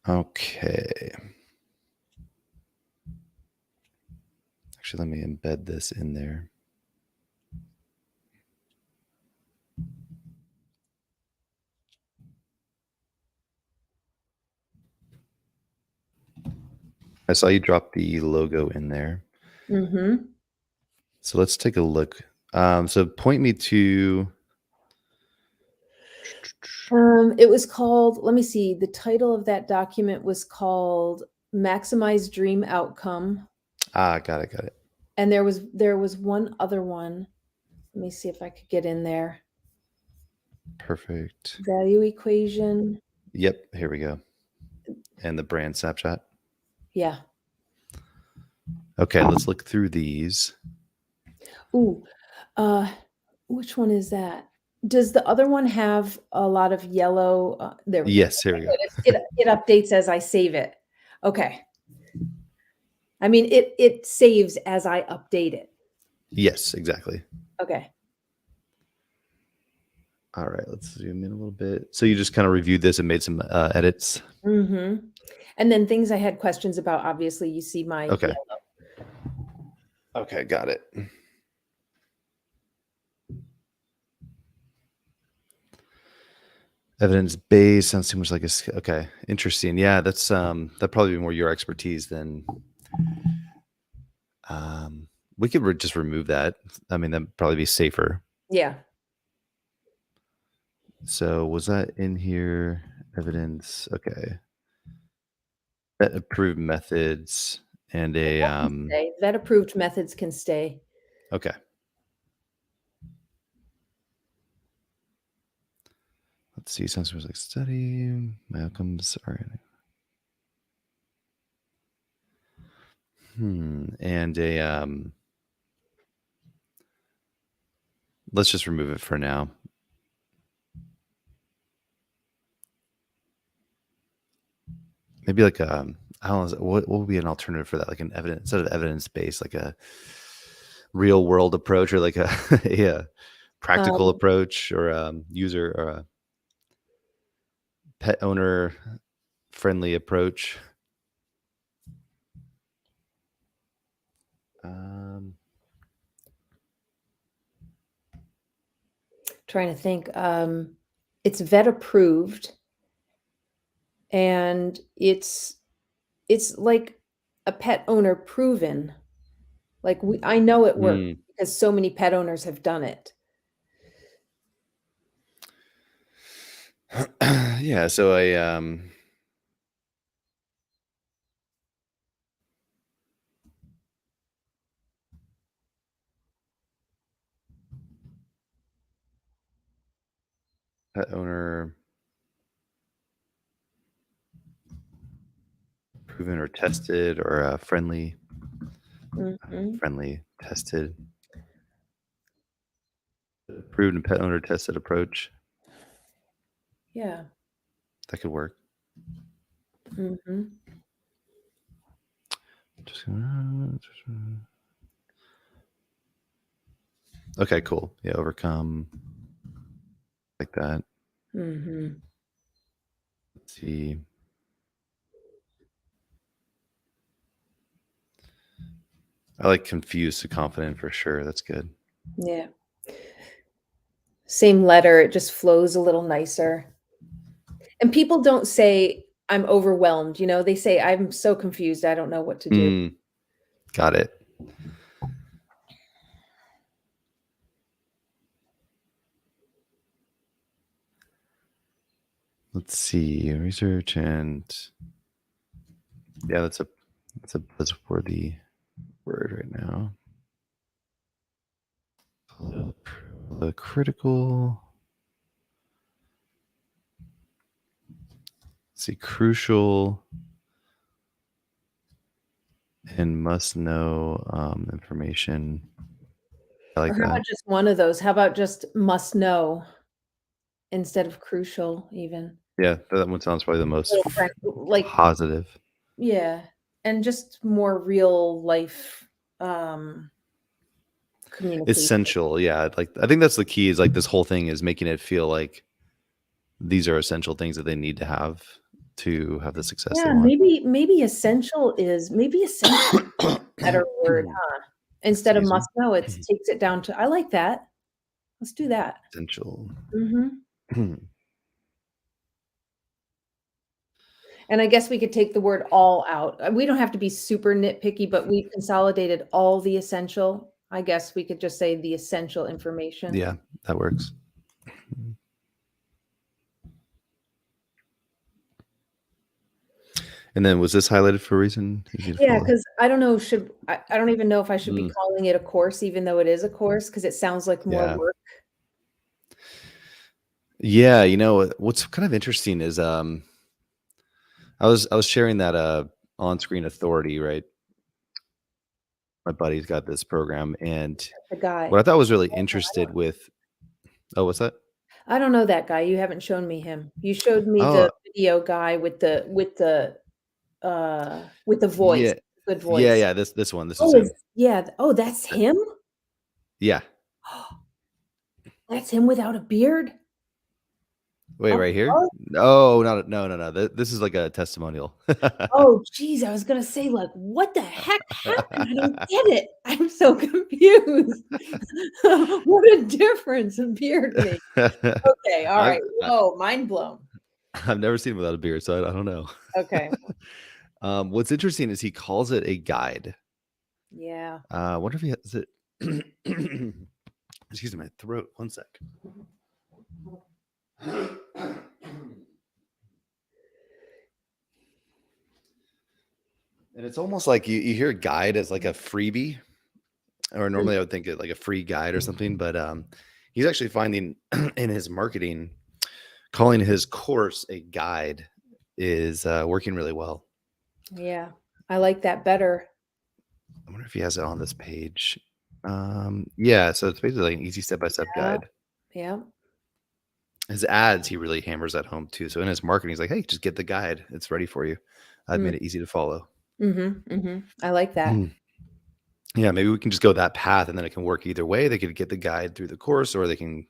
Okay. Actually, let me embed this in there. I saw you drop the logo in there. Mm-hmm. So let's take a look. So point me to. It was called, let me see, the title of that document was called Maximize Dream Outcome. Got it. And there was one other one. Let me see if I could get in there. Perfect. Value equation. Yep, here we go. And the brand snapshot. Yeah. Okay, let's look through these. Ooh, which one is that? Does the other one have a lot of yellow? There we go. Yes, here we go. It updates as I save it. Okay. I mean, it saves as I update it. Yes, exactly. Okay. All right, let's zoom in a little bit. So you just kind of reviewed this and made some edits. Mm-hmm. And then things I had questions about, obviously, you see my Okay. yellow. Okay, got it. Evidence based sounds too much like a. Okay, interesting. Yeah, that's that probably be more your expertise than. We could just remove that. I mean, that'd probably be safer. Yeah. So was that in here? Evidence. Okay. Approved methods and a. That approved methods can stay. Okay. Let's see. Sounds like study. My outcomes are. And a. Let's just remove it for now. Maybe like I don't know, what would be an alternative for that? Like an evidence instead of evidence based, like a real world approach, or like a practical approach, or user or a pet owner friendly approach. Trying to think. It's vet approved, and it's like a pet owner proven. Like I know it works because so many pet owners have done it. Yeah, so I pet owner proven or tested, or friendly tested, approved and pet owner tested approach. Yeah. That could work. Mm-hmm. Okay, cool. Yeah, overcome like that. Mm-hmm. Let's see. I like confused to confident for sure. That's good. Yeah. Same letter, it just flows a little nicer. And people don't say, I'm overwhelmed. They say, I'm so confused. I don't know what to do. Got it. Let's see. Research and yeah, that's a buzzworthy word right now. The critical. Let's see, crucial and must know information. I like Or how that. about just one of those? How about just must know instead of crucial, even? Yeah, that one sounds probably the most Like, positive. yeah. And just more real life communication. Essential. Yeah. Like, I think that's the key, is like this whole thing is making it feel like these are essential things that they need to have. to have the success they Yeah, want. maybe essential is a better word, huh? Instead of Excuse me. must know, it takes it down to I like that. Let's do that. Essential. Mhm. And I guess we could take the word all out. We don't have to be super nitpicky, but we've consolidated all the essential. I guess we could just say the essential information. Yeah, that works. And then was this highlighted for a reason? Easy to Yeah, follow. because I don't know, I don't even know if I should be Mm, calling it a course even though it is a course, because it sounds like more yeah. work. Yeah, what's kind of interesting is I was sharing that on-screen authority, right? My buddy's got this program, and The guy. what I thought was really interested with oh, what's that? I don't know that guy, you haven't shown me him. You showed me Oh, the video guy with the voice, yeah. good Yeah, voice. yeah, this one, this is Oh, is him. yeah, oh, that's Uh, him? yeah. That's him without a beard? Wait, Up right here? close? No, no. This is like a testimonial. Oh, geez, I was gonna say, like, what the heck happened? I don't get it. I'm so confused. What a difference a beard makes. Okay, I've alright. Whoa, mind blown. I've never seen him without a beard, so I don't know. Okay. What's interesting is he calls it a guide. Yeah. I wonder if he has it excuse me, my throat, one sec. And it's almost like you hear guide as like a freebie, or Mm, normally I would think it like a free guide or something, but he's actually finding in his marketing, calling his course a guide is working really well. yeah. I like that better. I wonder if he has it on this page. Yeah, so it's basically like an easy step-by-step Yeah, guide. yeah. His ads, he really hammers that home too. So in his marketing, he's like, "Hey, just get the guide. It's ready for you. I've Mm, made it easy to follow." mhm, mhm. I like that. Mm. Yeah, maybe we can just go that path, and then it can work either way. They could get the guide through the course, or they can,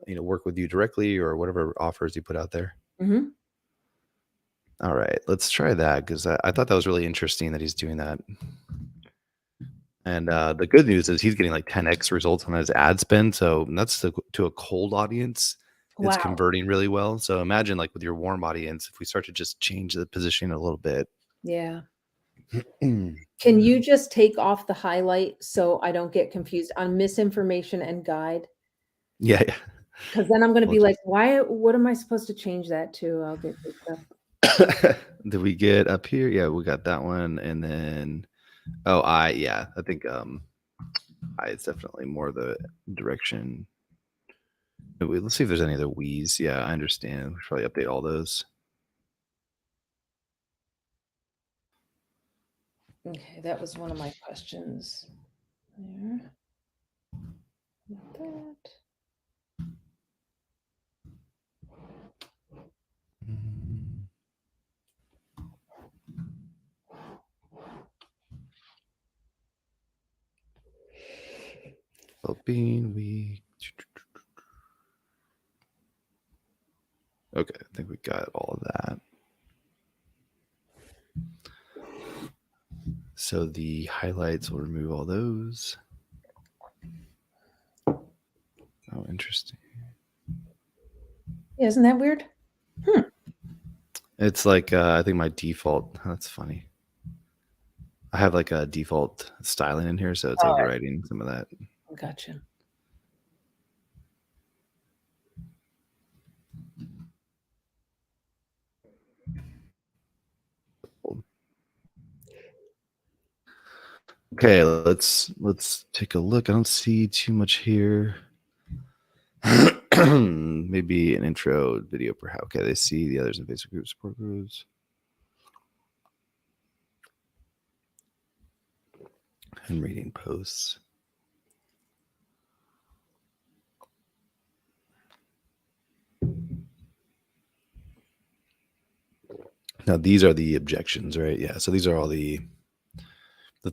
work with you directly, or whatever offers you put out there. Mhm. All right, let's try that because I thought that was really interesting that he's doing that. And the good news is he's getting like 10x results on his ad spend. So that's to a cold audience. It's Wow. converting really well. So imagine like with your warm audience, if we start to just change the positioning a little bit. Yeah. Mm. Can you just take off the highlight so I don't get confused on misinformation and guide? Yeah, yeah. Because then I'm gonna We'll be like, just "Why what am I supposed to change that to?" I'll get kicked up. did we get up here? Yeah, we got that one. And then yeah, I think I it's definitely more the direction. Wait, let's see if there's any other we's. Yeah, I understand. We should probably update all those. Okay, that was one of my questions there. Not that. Mm. Well-being week. Okay, I think we got all of that. So the highlights will remove all those. Oh, interesting. Yeah, isn't that weird? It's like I think my default. That's funny. I have like a default styling in here, so it's Alright, overriding some of that. gotcha. Okay, let's take a look. I don't see too much here. Maybe an intro video, perhaps. Okay, they see the others in Facebook group support groups and reading posts. Now these are the objections, right? Yeah. So these are all the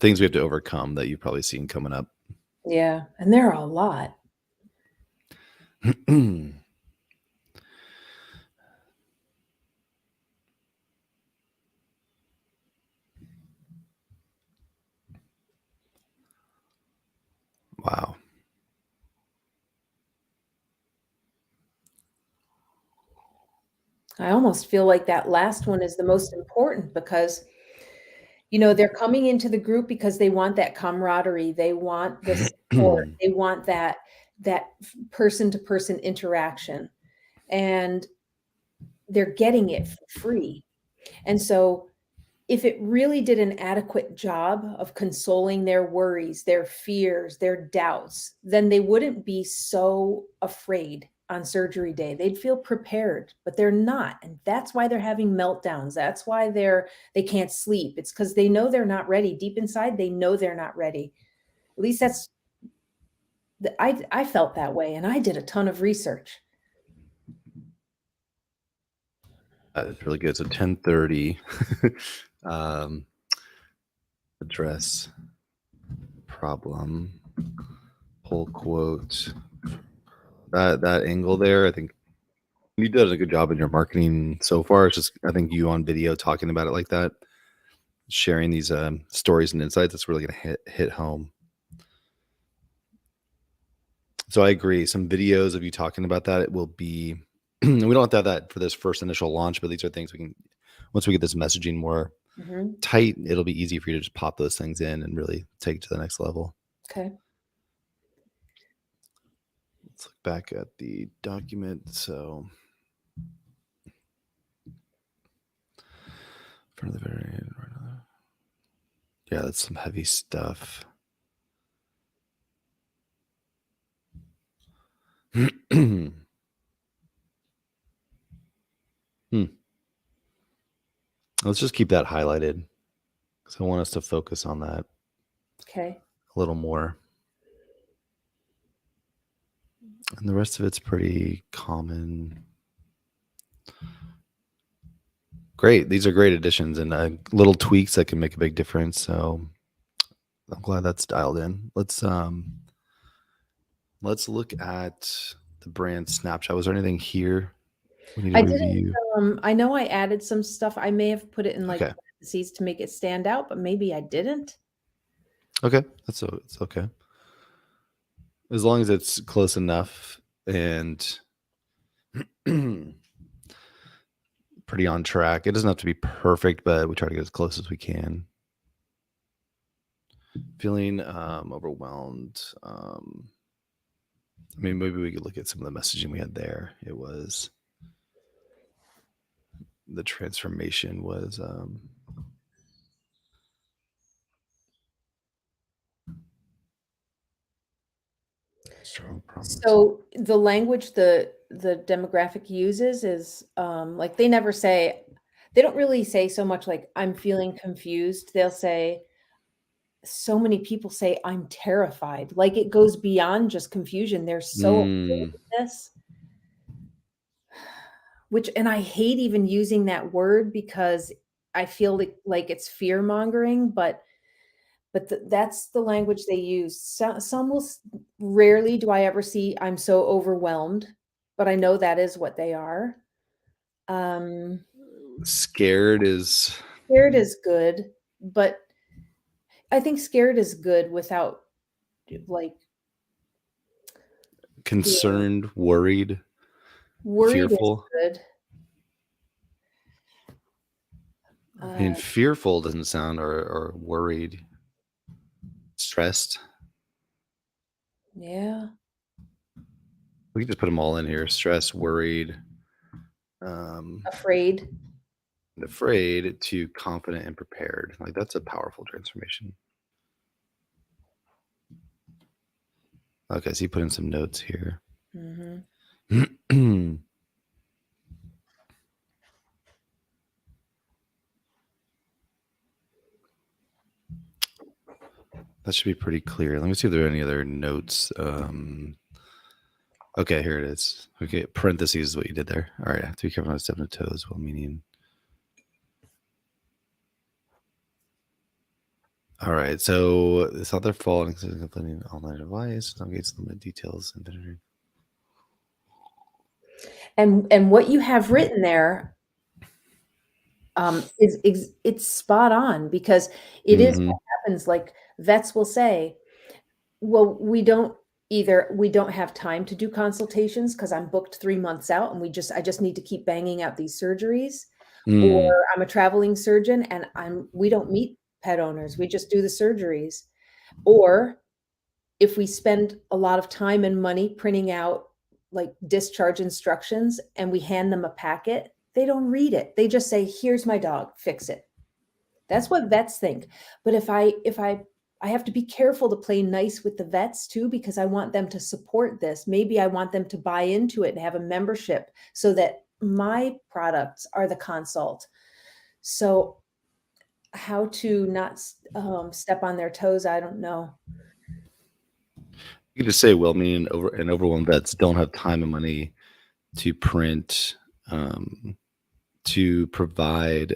things we have to overcome that you've probably seen coming up. Yeah, and there are a lot. I almost feel like that last one is the most important because, they're coming into the group because they want that camaraderie, they want the support, they want that person to person interaction, and they're getting it for free. And so if it really did an adequate job of consoling their worries, their fears, their doubts, then they wouldn't be so afraid on surgery day. They'd feel prepared, but they're not. And that's why they're having meltdowns. That's why they can't sleep. It's because they know they're not ready. Deep inside, they know they're not ready. At least I felt that way, and I did a ton of research. It's really good. So 10:30, address problem, pull quote. That angle there, I think you did a good job in your marketing so far. It's just I think you on video talking about it like that, sharing these stories and insights. That's really gonna hit home. So I agree. Some videos of you talking about that, it will be. We don't have to have that for this first initial launch, but these are things we can. Once we get this messaging more Mhm. tight, it'll be easy for you to just pop those things in and really take it to the next level. Okay. Let's look back at the document. So, for the very end, yeah, that's some heavy stuff. Hmm. Let's just keep that highlighted because I want us to focus on that Okay. a little more. And the rest of it's pretty common. Great. These are great additions and little tweaks that can make a big difference. So I'm glad that's dialed in. Let's look at the brand snapshot. Was there anything here we need to I didn't, review? I know I added some stuff. I may have put it in like Okay. parentheses to make it stand out, but maybe I didn't. Okay. It's okay. As long as it's close enough and pretty on track. It doesn't have to be perfect, but we try to get as close as we can. Feeling overwhelmed. I mean, maybe we could look at some of the messaging we had there. It was the transformation was strong promise. So the language the demographic uses is like they don't really say so much like I'm feeling confused. They'll say so many people say I'm terrified. Like it goes beyond just confusion. They're so afraid Mm, of this, which and I hate even using that word because I feel like it's fear mongering, but that's the language they use. Some will rarely do I ever see I'm so overwhelmed, but I know that is what they are. Um, scared is Scared is good, but I think scared is good without like being concerned, worried, worried is fearful. good. I mean, Uh, fearful doesn't sound or worried, stressed. yeah, We can just put them all in here. Stressed, worried, um, afraid. and afraid to confident and prepared. Like that's a powerful transformation. Okay, so you put in some notes here. Mhm. That should be pretty clear. Let me see if there are any other notes. Okay, here it is. Okay, parentheses is what you did there. All right, I have to be careful not stepping on toes while meaning. All right, so it's not their fault. Complaining online device, navigates limit details and And what you have written there it's spot on because it is mm-hmm. what happens. Like vets will say, "Well, we don't." either we don't have time to do consultations because I'm booked 3 months out and I just need to keep banging out these surgeries, or Mm, I'm a traveling surgeon and we don't meet pet owners. We just do the surgeries. Or if we spend a lot of time and money printing out like discharge instructions and we hand them a packet, they don't read it. They just say, "Here's my dog, fix it." That's what vets think. But if I have to be careful to play nice with the vets too, because I want them to support this. Maybe I want them to buy into it and have a membership so that my products are the consult. So how to not step on their toes, I don't know. you could just say well-meaning and overwhelmed vets don't have time and money to print, um, to provide.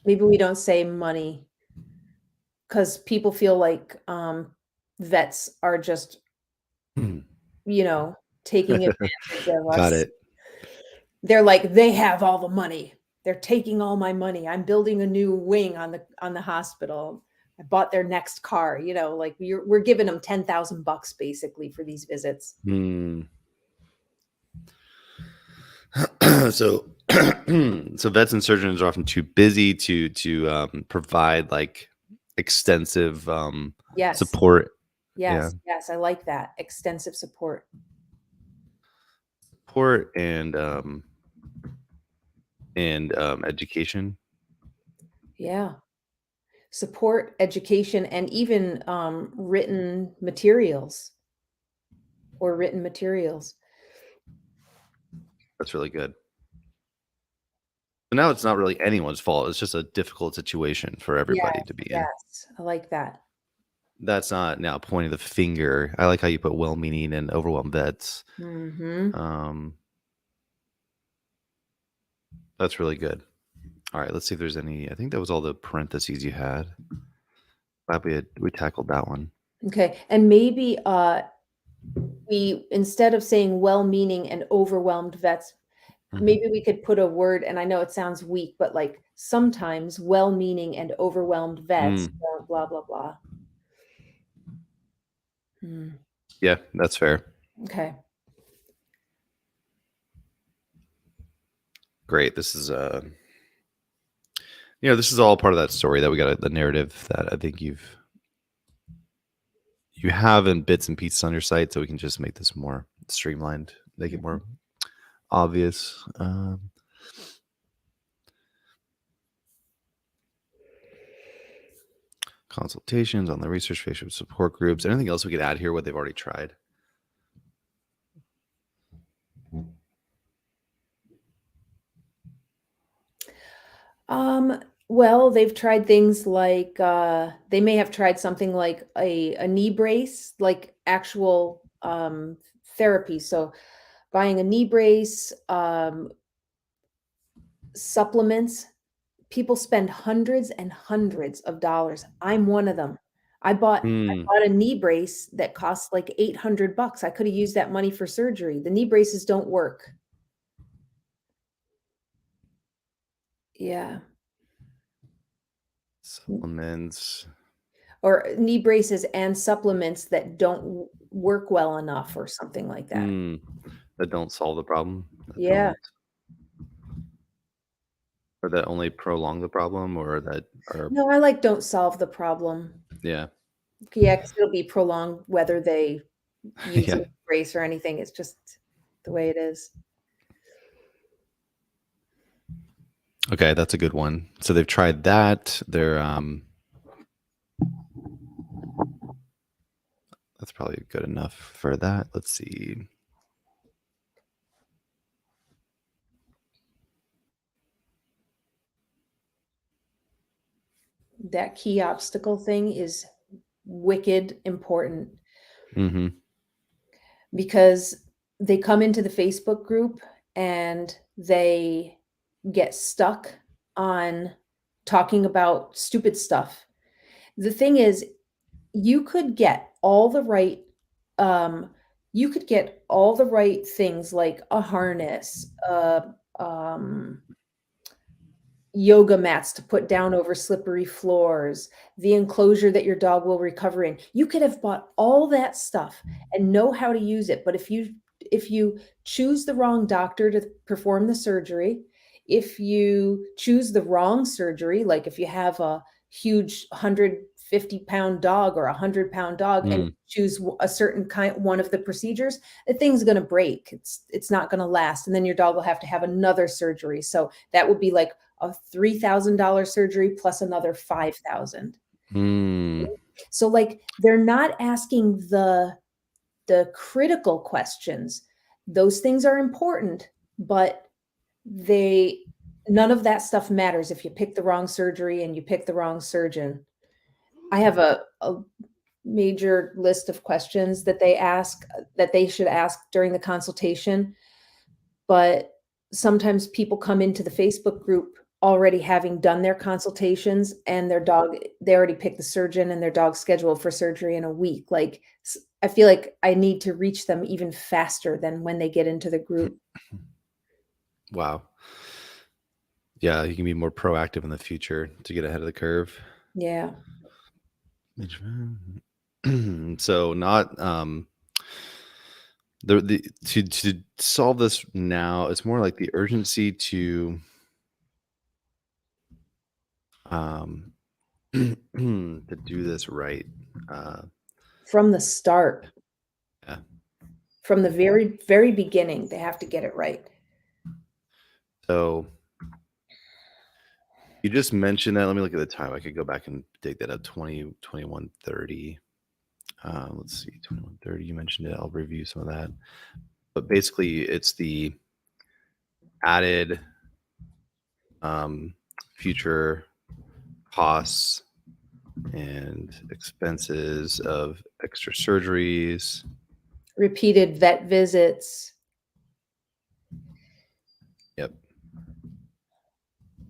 Maybe we don't say money because people feel like vets are just, you know, taking advantage of Got us. it. They're like, "They have all the money. They're taking all my money. I'm building a new wing on the hospital. I bought their next car," like we're giving them 10,000 bucks basically for these visits. Hmm. So, so vets and surgeons are often too busy to provide like extensive Yes. support. Yeah, Yes. Yes. I like that. Extensive support. support and education. Yeah. Support, education, and even written materials or written materials. That's really good. But now it's not really anyone's fault. It's just a difficult situation for everybody Yes. to be in. Yes. I like that. That's not now pointing the finger. I like how you put well-meaning and overwhelmed vets. Mhm. Um, that's really good. All right, let's see if there's any. I think that was all the parentheses you had. Glad we tackled that one. Okay. And maybe we instead of saying well-meaning and overwhelmed vets, Mhm. maybe we could put a word, and I know it sounds weak, but like sometimes well-meaning and overwhelmed vets Mm, don't blah blah blah. Hmm. yeah, that's fair. Okay. Great. This is this is all part of that story that we got the narrative that I think you have in bits and pieces on your site, so we can just make this more streamlined, make it Mhm. more obvious. Consultations on the research patient support groups. Anything else we could add here? What they've already tried? Well, they've tried things like they may have tried something like a knee brace, like actual therapy. So buying a knee brace, supplements. People spend hundreds and hundreds of dollars. I'm one of them. I Hmm. bought a knee brace that costs like 800 bucks. I could have used that money for surgery. The knee braces don't work. Yeah. Supplements. Or knee braces and supplements that don't work well enough or something like that. Hmm. That don't solve the problem. That Yeah. don't, or that only prolong the problem, or that are No, I like don't solve the problem. yeah, Yeah, 'cause it'll be prolonged whether they use a yeah. knee brace or anything. It's just the way it is. Okay, that's a good one. So they've tried that. They're that's probably good enough for that. Let's see. That key obstacle thing is wicked important Hmm. because they come into the Facebook group and they get stuck on talking about stupid stuff. The thing is, you could get all the right um you could get all the right things like a harness, um yoga mats to put down over slippery floors, the enclosure that your dog will recover in. You could have bought all that stuff and know how to use it, but if you choose the wrong doctor to perform the surgery, if you choose the wrong surgery, like if you have a huge 150-pound dog or a 100-pound dog and Mm, choose a certain one of the procedures, the thing's going to break. It's not going to last, and then your dog will have to have another surgery. So that would be like a $3,000 surgery plus another 5,000. mm. So like they're not asking the critical questions. Those things are important, but they none of that stuff matters if you pick the wrong surgery and you pick the wrong surgeon. I have a major list of questions that they ask that they should ask during the consultation, but sometimes people come into the Facebook group already having done their consultations and they already picked the surgeon and their dog's scheduled for surgery in a week. Like I feel like I need to reach them even faster than when they get into the group. Wow. Yeah, you can be more proactive in the future to get ahead of the curve. Yeah. So not the to solve this now, it's more like the urgency to um to do this right. Uh From the start, yeah. from the very, very beginning, they have to get it right. So you just mentioned that. Let me look at the time. I could go back and dig that up. 21:30. Let's see, 21:30. You mentioned it. I'll review some of that. But basically, it's the added um, future costs and expenses of extra surgeries. Repeated vet visits. Yep.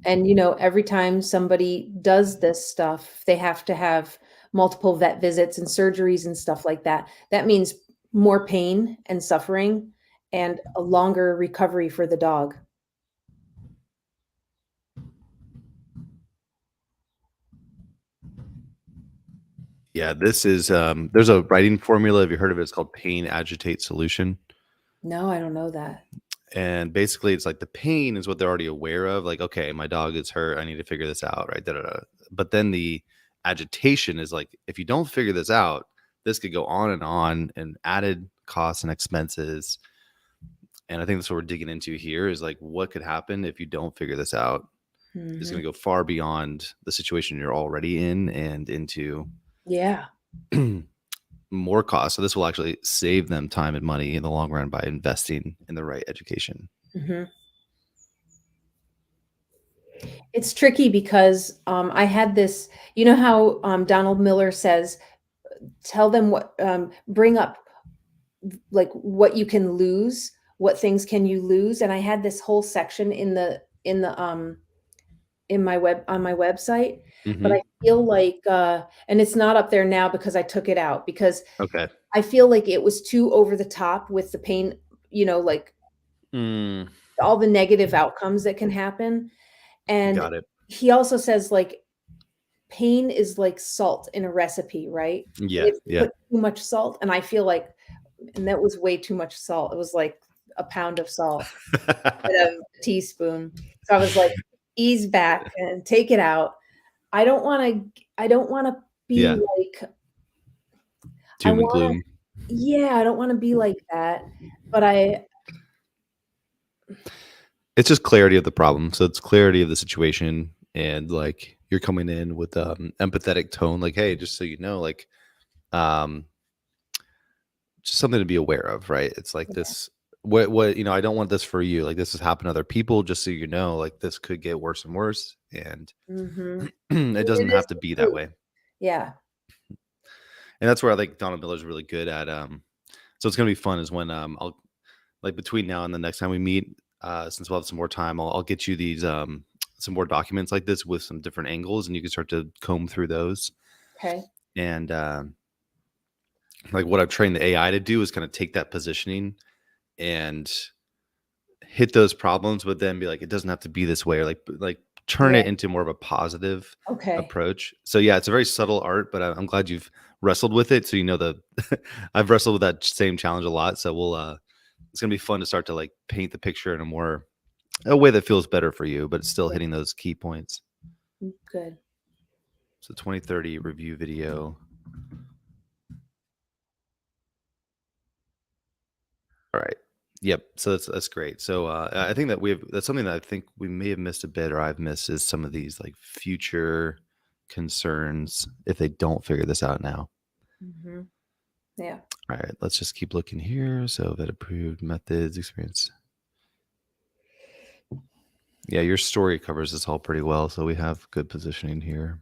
And, every time somebody does this stuff, they have to have multiple vet visits and surgeries and stuff like that. That means more pain and suffering and a longer recovery for the dog. Yeah, this is there's a writing formula. Have you heard of it? It's called pain agitate solution. No, I don't know that. And basically, it's like the pain is what they're already aware of. Like, okay, my dog is hurt. I need to figure this out, right? Da, da, da. But then the agitation is like, if you don't figure this out, this could go on and added costs and expenses. And I think that's what we're digging into here is like, what could happen if you don't figure this out? It's going Mhm. to go far beyond the situation you're already in and into Yeah. more costs. So this will actually save them time and money in the long run by investing in the right education. Mhm. It's tricky because, I had this how, Donald Miller says, "Tell them bring up, like, what you can lose, what things can you lose?" And I had this whole section in my on my website, but I Hmm. feel like, and it's not up there now because I took it out because Okay. I feel like it was too over the top with the pain, like, Mm, all the negative outcomes that can happen, and got it. he also says, like, pain is like salt in a recipe, right? And Yeah. if you Yeah. put too much salt, and I feel like and that was way too much salt. It was like a pound of salt instead of a teaspoon. So I was like, "Ease back and take it out." I don't wanna be Yeah. like I Doom and wanna gloom. yeah, I don't wanna be like that, but I It's just clarity of the problem. So it's clarity of the situation and like you're coming in with empathetic tone, like, hey, just so you know, like um just something to be aware of, right? It's like yeah, this I don't want this for you. Like this has happened to other people, just so you know, like this could get worse and worse. And mhm. it doesn't It is have to the be that truth. way. Yeah, And that's where I think Donald Miller's really good at so it's gonna be fun is when I'll like between now and the next time we meet, since we'll have some more time, I'll get you these some more documents like this with some different angles and you can start to comb through those. okay. And like what I've trained the AI to do is kind of take that positioning and hit those problems, but then be like, it doesn't have to be this way, or like turn Yeah, it into more of a positive okay. approach. So yeah, it's a very subtle art, but I'm glad you've wrestled with it. So you know the I've wrestled with that same challenge a lot. So we'll it's gonna be fun to start to like paint the picture in a way that feels better for you, but it's still Yeah, hitting those key points. good. So 2030 review video. All right. Yep. So that's great. So I think that that's something that I think we may have missed a bit, or I've missed, is some of these like future concerns if they don't figure this out now. Mhm. Yeah. All right. Let's just keep looking here. So vet approved methods, experience. Yeah, your story covers this all pretty well. So we have good positioning here.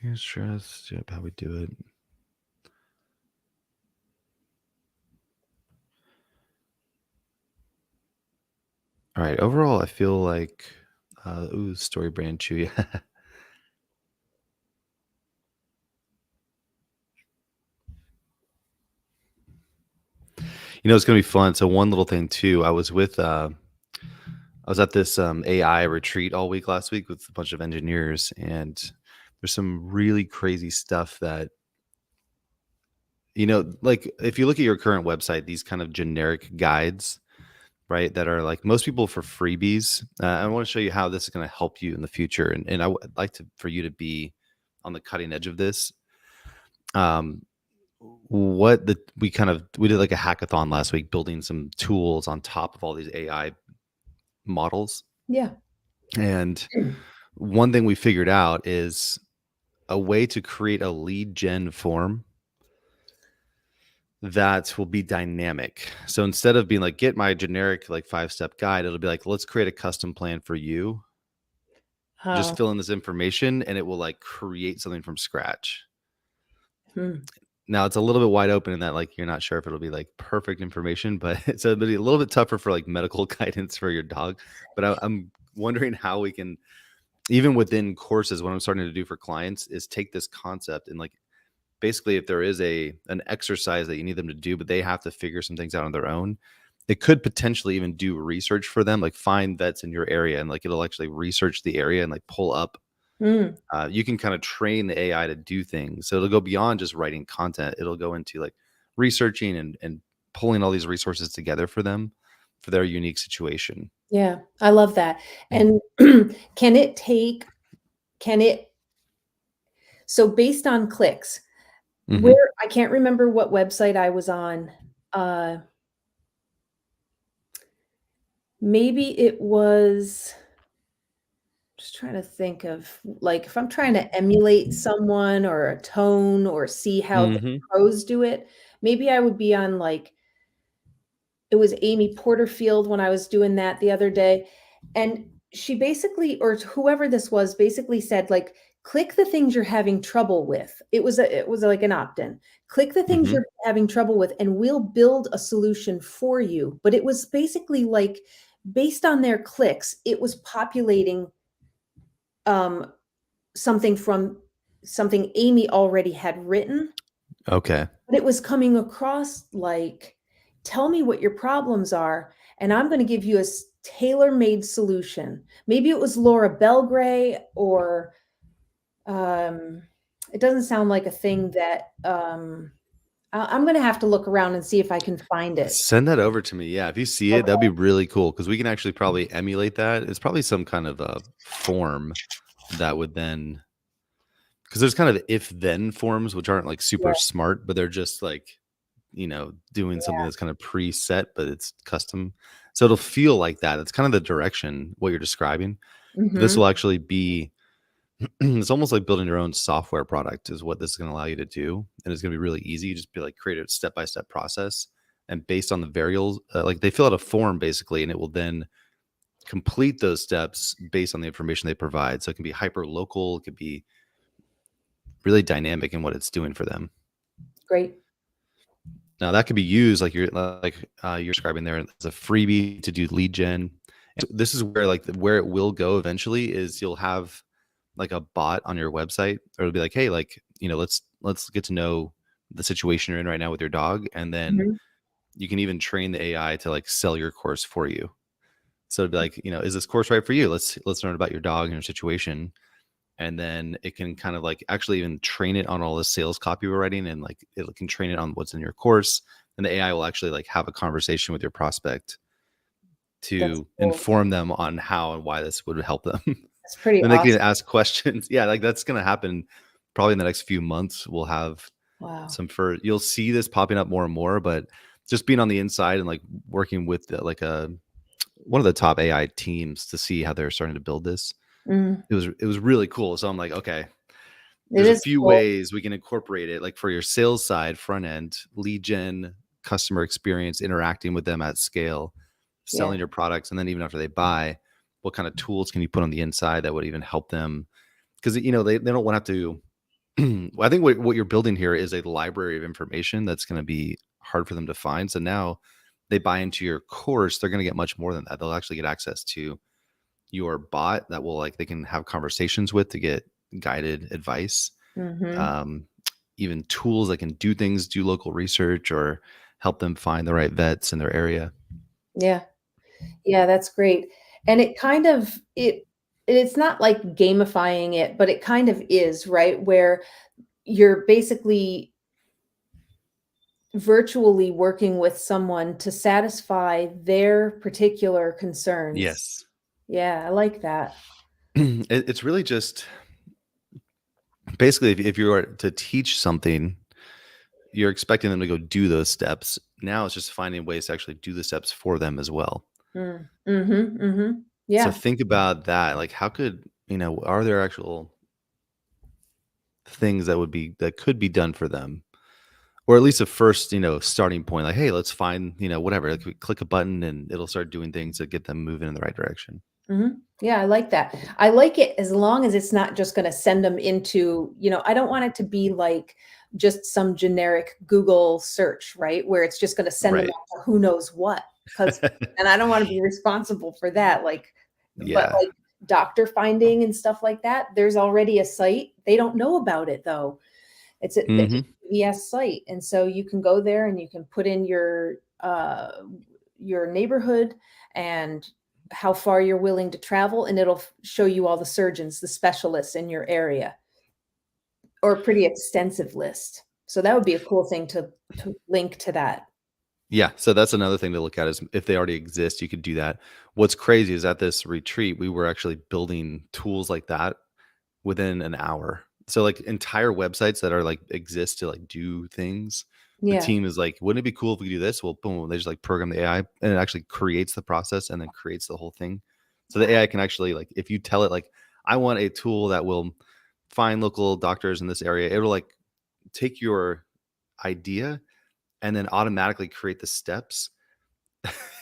Here's trust. Yep, how we do it. All right. Overall, I feel like, story brand chewy. It's gonna be fun. So one little thing too, I was at this AI retreat all week last week with a bunch of engineers, and there's some really crazy stuff that like if you look at your current website, these kind of generic guides, right, that are like most people for freebies. I want to show you how this is going to help you in the future, and I'd like to for you to be on the cutting edge of this. Um, what the we did like a hackathon last week, building some tools on top of all these AI models. Yeah. And one thing we figured out is a way to create a lead gen form that will be dynamic. So instead of being like, get my generic like 5-step guide, it'll be like, let's create a custom plan for you. Just Oh, fill in this information and it will like create something from scratch. hmm. Now it's a little bit wide open in that like you're not sure if it'll be like perfect information, but it'll be a little bit tougher for like medical guidance for your dog. But I'm wondering how we can, even within courses, what I'm starting to do for clients is take this concept and like basically if there is an exercise that you need them to do, but they have to figure some things out on their own, it could potentially even do research for them, like find vets in your area and like it'll actually research the area and like pull up. Mm. You can kind of train the AI to do things. So it'll go beyond just writing content. It'll go into like researching and pulling all these resources together for them for their unique situation. Yeah, I love that. And can it take can it so based on clicks, Hmm. where I can't remember what website I was on, uh, maybe it was just trying to think of, like, if I'm trying to emulate someone or a tone or see how the Hmm. pros do it, maybe I would be on, like, it was Amy Porterfield when I was doing that the other day, and she basically, or whoever this was, basically said, like, "Click the things you're having trouble with." It was like an opt-in. "Click the things Hmm. you're having trouble with, and we'll build a solution for you." But it was basically, like, based on their clicks, it was populating, um, something from something Amy already had written. Okay. But it was coming across like, "Tell me what your problems are, and I'm gonna give you a tailor-made solution." Maybe it was Laura Belgray or, um, it doesn't sound like a thing that, I'm gonna have to look around and see if I can find it. Send that over to me. Yeah, if you see it, that'd Okay. be really cool because we can actually probably emulate that. It's probably some kind of a form that would then, because there's kind of if then forms which aren't like Yeah, super smart, but they're just like, doing something yeah. that's kind of preset, but it's custom. So it'll feel like that. It's kind of the direction what you're describing. But this Mhm. will actually be, it's almost like building your own software product is what this is going to allow you to do. And it's going to be really easy. You just be like create a step-by-step process. And based on the variables, like they fill out a form basically, and it will then complete those steps based on the information they provide. So it can be hyper local, it could be really dynamic in what it's doing for them. Great. Now that could be used you're describing there as a freebie to do lead gen. And this is where like where it will go eventually is you'll have like a bot on your website, or it'll be like, hey, like let's get to know the situation you're in right now with your dog, and then Mhm. you can even train the AI to like sell your course for you. So it'd be like, is this course right for you? Let's learn about your dog and your situation. And then it can kind of like actually even train it on all the sales copy we're writing, and like it can train it on what's in your course. And the AI will actually like have a conversation with your prospect That's to cool. inform them on how and why this would help them. That's pretty Then they can awesome. even ask questions. Yeah, like that's gonna happen probably in the next few months. We'll have Wow. some for you'll see this popping up more and more, but just being on the inside and like working with like a one of the top AI teams to see how they're starting to build this. Mm, It was really cool. So I'm like, okay, it there's a is few cool. ways we can incorporate it, like for your sales side, front end, lead gen, customer experience, interacting with them at scale, Yeah. selling your products, and then even after they buy, what kind of tools can you put on the inside that would even help them? Because they don't want to have to. I think what you're building here is a library of information that's going to be hard for them to find. So now they buy into your course, they're going to get much more than that. They'll actually get access to your bot that will like they can have conversations with to get guided advice, Mhm. um, even tools that can do things, do local research, or help them find the right vets in their area. Yeah. Yeah, that's great. And it kind of it's not like gamifying it, but it kind of is, right? Where you're basically virtually working with someone to satisfy their particular concerns. Yes. Yeah, I like that. It's really just basically if you were to teach something, you're expecting them to go do those steps. Now it's just finding ways to actually do the steps for them as well. Mm. Mhm, mhm. So Yeah. think about that. Like, how could, are there actual things that could be done for them? Or at least a first, starting point. Like, hey, let's find, whatever. Like, we click a button and it'll start doing things to get them moving in the right direction. Mhm. Yeah, I like that. I like it as long as it's not just gonna send them into I don't want it to be like just some generic Google search, right? Where it's just gonna send them Right. out to who knows what, 'cause and I don't wanna be responsible for that, but, Yeah. doctor finding and stuff like that, there's already a site. They don't know about it, though. It's a Hmm. PBS site, and so you can go there and you can put in your neighborhood and how far you're willing to travel, and it'll show you all the surgeons, the specialists in your area, or a pretty extensive list. So that would be a cool thing to link to that. Yeah. So that's another thing to look at is if they already exist, you could do that. What's crazy is at this retreat, we were actually building tools like that within an hour. So like entire websites that are like exist to like do things. The Yeah. team is like, wouldn't it be cool if we could do this? Well, boom, they just like program the AI and it actually creates the process and then creates the whole thing. So the AI can actually like if you tell it like, I want a tool that will find local doctors in this area, it'll like take your idea and then automatically create the steps.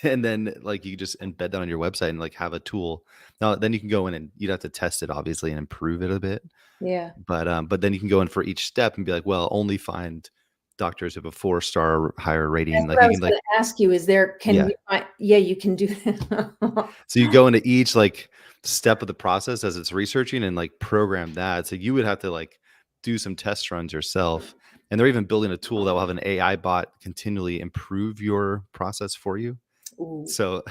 And then like you just embed that on your website and like have a tool. Now then you can go in and you'd have to test it obviously and improve it a bit. Yeah. But then you can go in for each step and be like, well, only find doctors with a 4-star higher rating. That's Like what I you was can like, gonna ask you, is there can yeah. we find yeah, you can do that. So you go into each like step of the process as it's researching and like program that. So you would have to like do some test runs yourself. And they're even building a tool that will have an AI bot continually improve your process for you. Ooh. So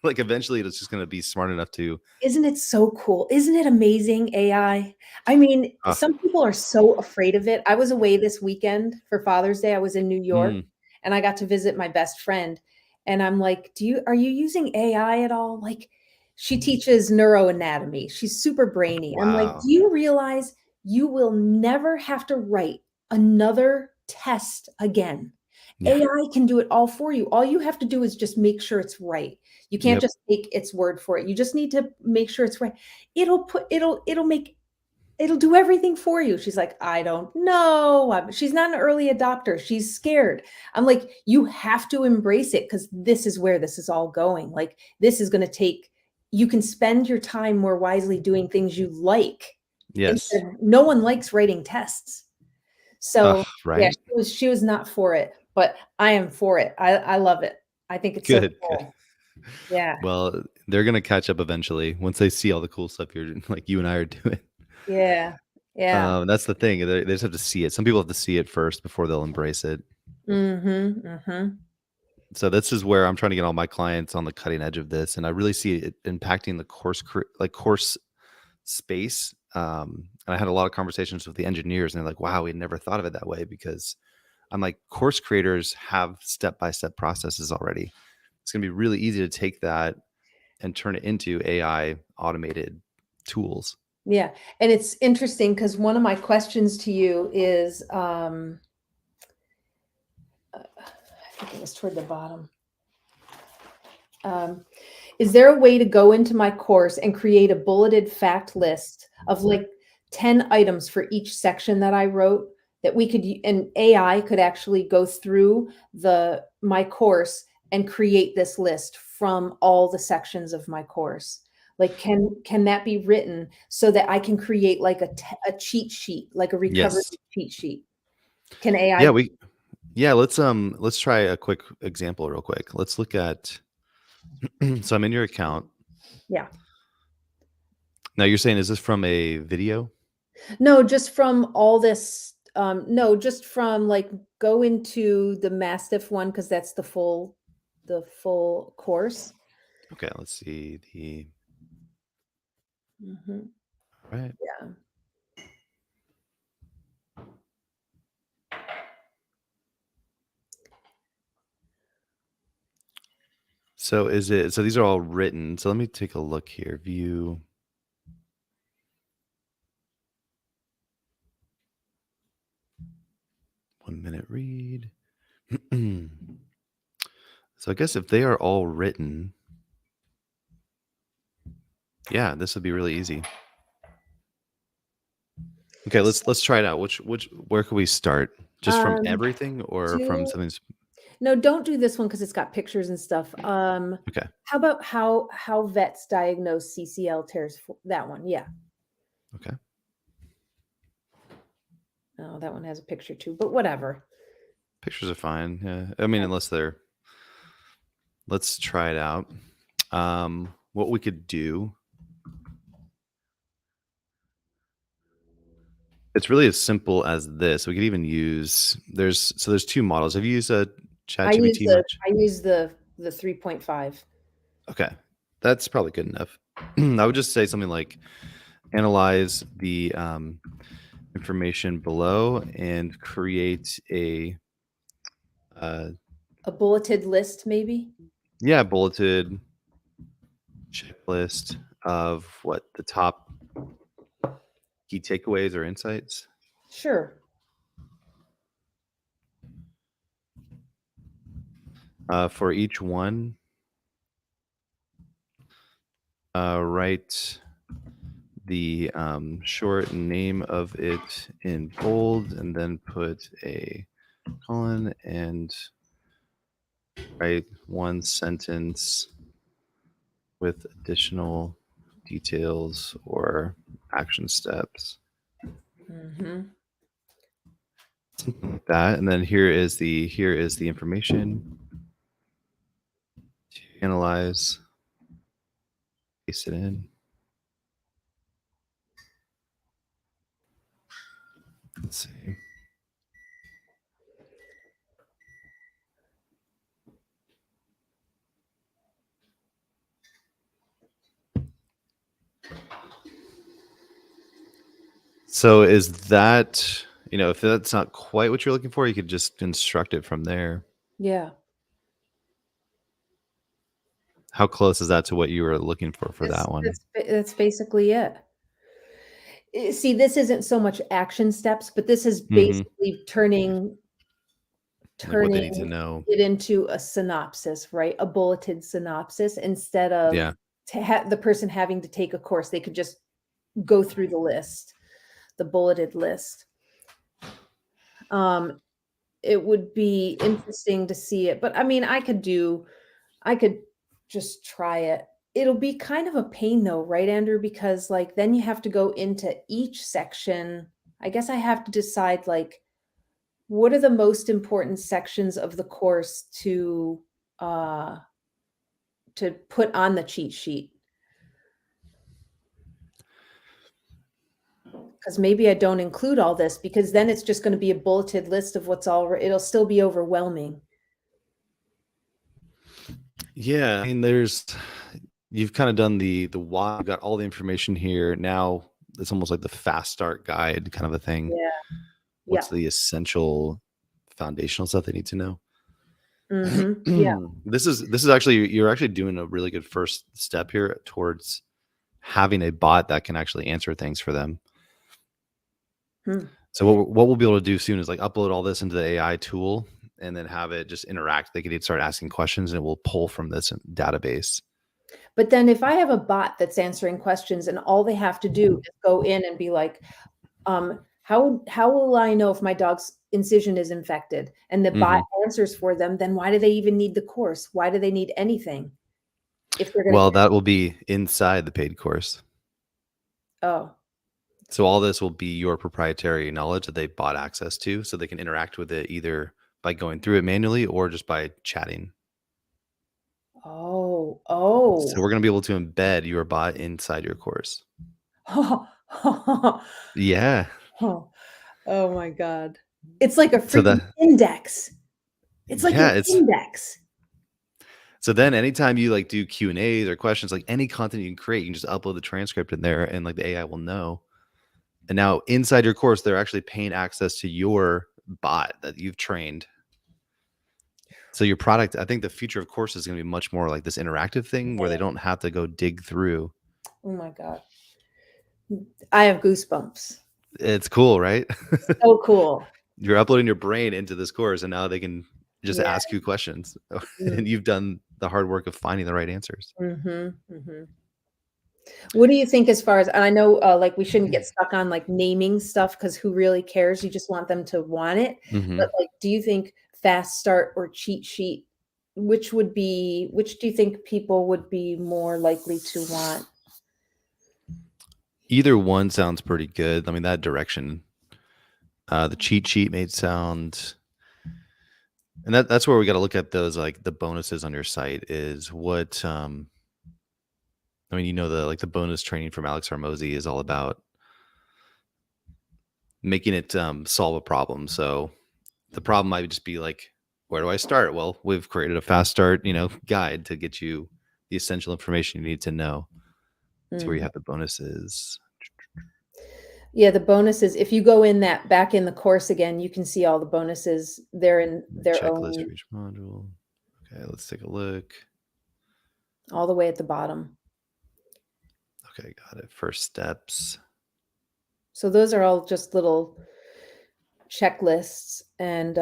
like eventually it's just gonna be smart enough to Isn't it so cool? Isn't it amazing, AI? I mean, uh, some people are so afraid of it. I was away this weekend for Father's Day. I was in New York, mm, and I got to visit my best friend, and I'm like, are you using AI at all?" Like, she teaches neuroanatomy. She's super brainy. I'm like, "Do wow. you realize you will never have to write another test again? Yeah. AI can do it all for you. All you have to do is just make sure it's right." You can't Yep. just take its word for it. You just need to make sure it's right. It'll do everything for you. She's like, "I don't know." She's not an early adopter. She's scared. I'm like, "You have to embrace it because this is where this is all going. Like, this is gonna take you can spend your time more wisely doing things you like Yes. instead of no one likes writing tests." So, yeah, Right? she was not for it, but I am for it. I love it. I think it's so Good, good. cool. Yeah. Well, they're gonna catch up eventually once they see all the cool stuff you're like you and I are doing. Yeah. Yeah. That's the thing. They just have to see it. Some people have to see it first before they'll embrace it. Mhm, mhm. So this is where I'm trying to get all my clients on the cutting edge of this, and I really see it impacting the course space. And I had a lot of conversations with the engineers, and they're like, "Wow, we never thought of it that way." Because I'm like, course creators have step-by-step processes already. It's going to be really easy to take that and turn it into AI automated tools. Yeah, and it's interesting because one of my questions to you is, I think it was toward the bottom. Um, is there a way to go into my course and create a bulleted fact list of like 10 items for each section that I wrote that we could, and AI could actually go through my course and create this list from all the sections of my course? Like, can that be written so that I can create like a cheat sheet, like a recovery Yes. cheat sheet? Can AI? Yeah, let's try a quick example real quick. Let's look at so I'm in your account. Yeah. Now you're saying, is this from a video? No, just from all this, no, just from like go into the Mastiff one because that's the full course. Okay, let's see the Mhm. right. Yeah. So these are all written. So let me take a look here. View 1 minute read. So I guess if they are all written, yeah, this would be really easy. Okay, let's try it out. Where can we start? Just from Um, everything or from do something? no, don't do this one because it's got pictures and stuff. Okay, How about how vets diagnose CCL tears? That one, yeah. okay. Oh, that one has a picture too, but whatever. Pictures are fine. Yeah, I mean, unless they're. Let's try it out. What we could do. It's really as simple as this. We could even use there's two models. Have you used a I use ChatGPT the much? I use the 3.5. Okay, that's probably good enough. I would just say something like analyze the information below and create a uh, A bulleted list, maybe? bulleted checklist of what the top key takeaways or insights Sure. for each one. Write the short name of it in bold and then put a colon and write one sentence with additional details or action steps. Mhm. Something like that. And then here is the information to analyze, paste it in. Let's see. So is that, if that's not quite what you're looking for, you could just construct it from there. Yeah. How close is that to what you were looking for That's that one? that's that's basically it. See, this isn't so much action steps, but this is Mhm. basically turning Like what they need turning to know. it into a synopsis, right? A bulleted synopsis instead of Yeah. the person having to take a course, they could just go through the list, the bulleted list. Um, it would be interesting to see it, but I mean, I could just try it. It'll be kind of a pain though, right, Andrew? Because like then you have to go into each section. I guess I have to decide like what are the most important sections of the course uh to put on the cheat sheet. Because maybe I don't include all this because then it's just going to be a bulleted list of what's all it'll still be overwhelming. Yeah, I mean, you've kind of done the why, you got all the information here. Now it's almost like the fast start guide kind of a thing. Yeah. What's Yeah. the essential foundational stuff they need to know? Mhm. Yeah. This is actually, you're actually doing a really good first step here towards having a bot that can actually answer things for them. Hmm. So what we'll be able to do soon is like upload all this into the AI tool and then have it just interact. They could start asking questions and it will pull from this database. But then if I have a bot that's answering questions and all they have to do is go in and be like, how will I know if my dog's incision is infected? And the bot Mhm. answers for them, then why do they even need the course? Why do they need anything if they're gonna Well, get that will be inside the paid course. oh, So all this will be your proprietary knowledge that they bought access to, so they can interact with it either by going through it manually or just by chatting. oh, So oh. we're gonna be able to embed your bot inside your course. Oh, Yeah. oh my god. It's like a So freaking that index. It's like an yeah, it's index. so then anytime you like do Q&As or questions, like any content you can create, you can just upload the transcript in there and like the AI will know. And now inside your course, they're actually paying access to your bot that you've trained. So your product, I think the future of course is going to be much more like this interactive thing where they don't have to go dig through. Oh my god. I have goosebumps. It's cool, right? So cool. You're uploading your brain into this course and now they can just Yeah. ask you questions. Mm. And you've done the hard work of finding the right answers. Mhm, mhm. What do you think as far as and I know, like, we shouldn't get stuck on, like, naming stuff because who really cares? You just want them to want it. But, Mhm. like, do you think fast start or cheat sheet, which do you think people would be more likely to want? Either one sounds pretty good. I mean, that direction. The cheat sheet made sound, and that's where we got to look at those like the bonuses on your site is what I mean, the like the bonus training from Alex Hormozy is all about making it solve a problem. So the problem might just be like, where do I start? Well, we've created a fast start, guide to get you the essential information you need to know. That's where you Mhm. have the bonuses. Yeah, the bonuses, if you go in that back in the course again, you can see all the bonuses. They're in their Checklist own for each module. Okay, let's take a look. all the way at the bottom. Okay, got it. First steps. So those are all just little checklists and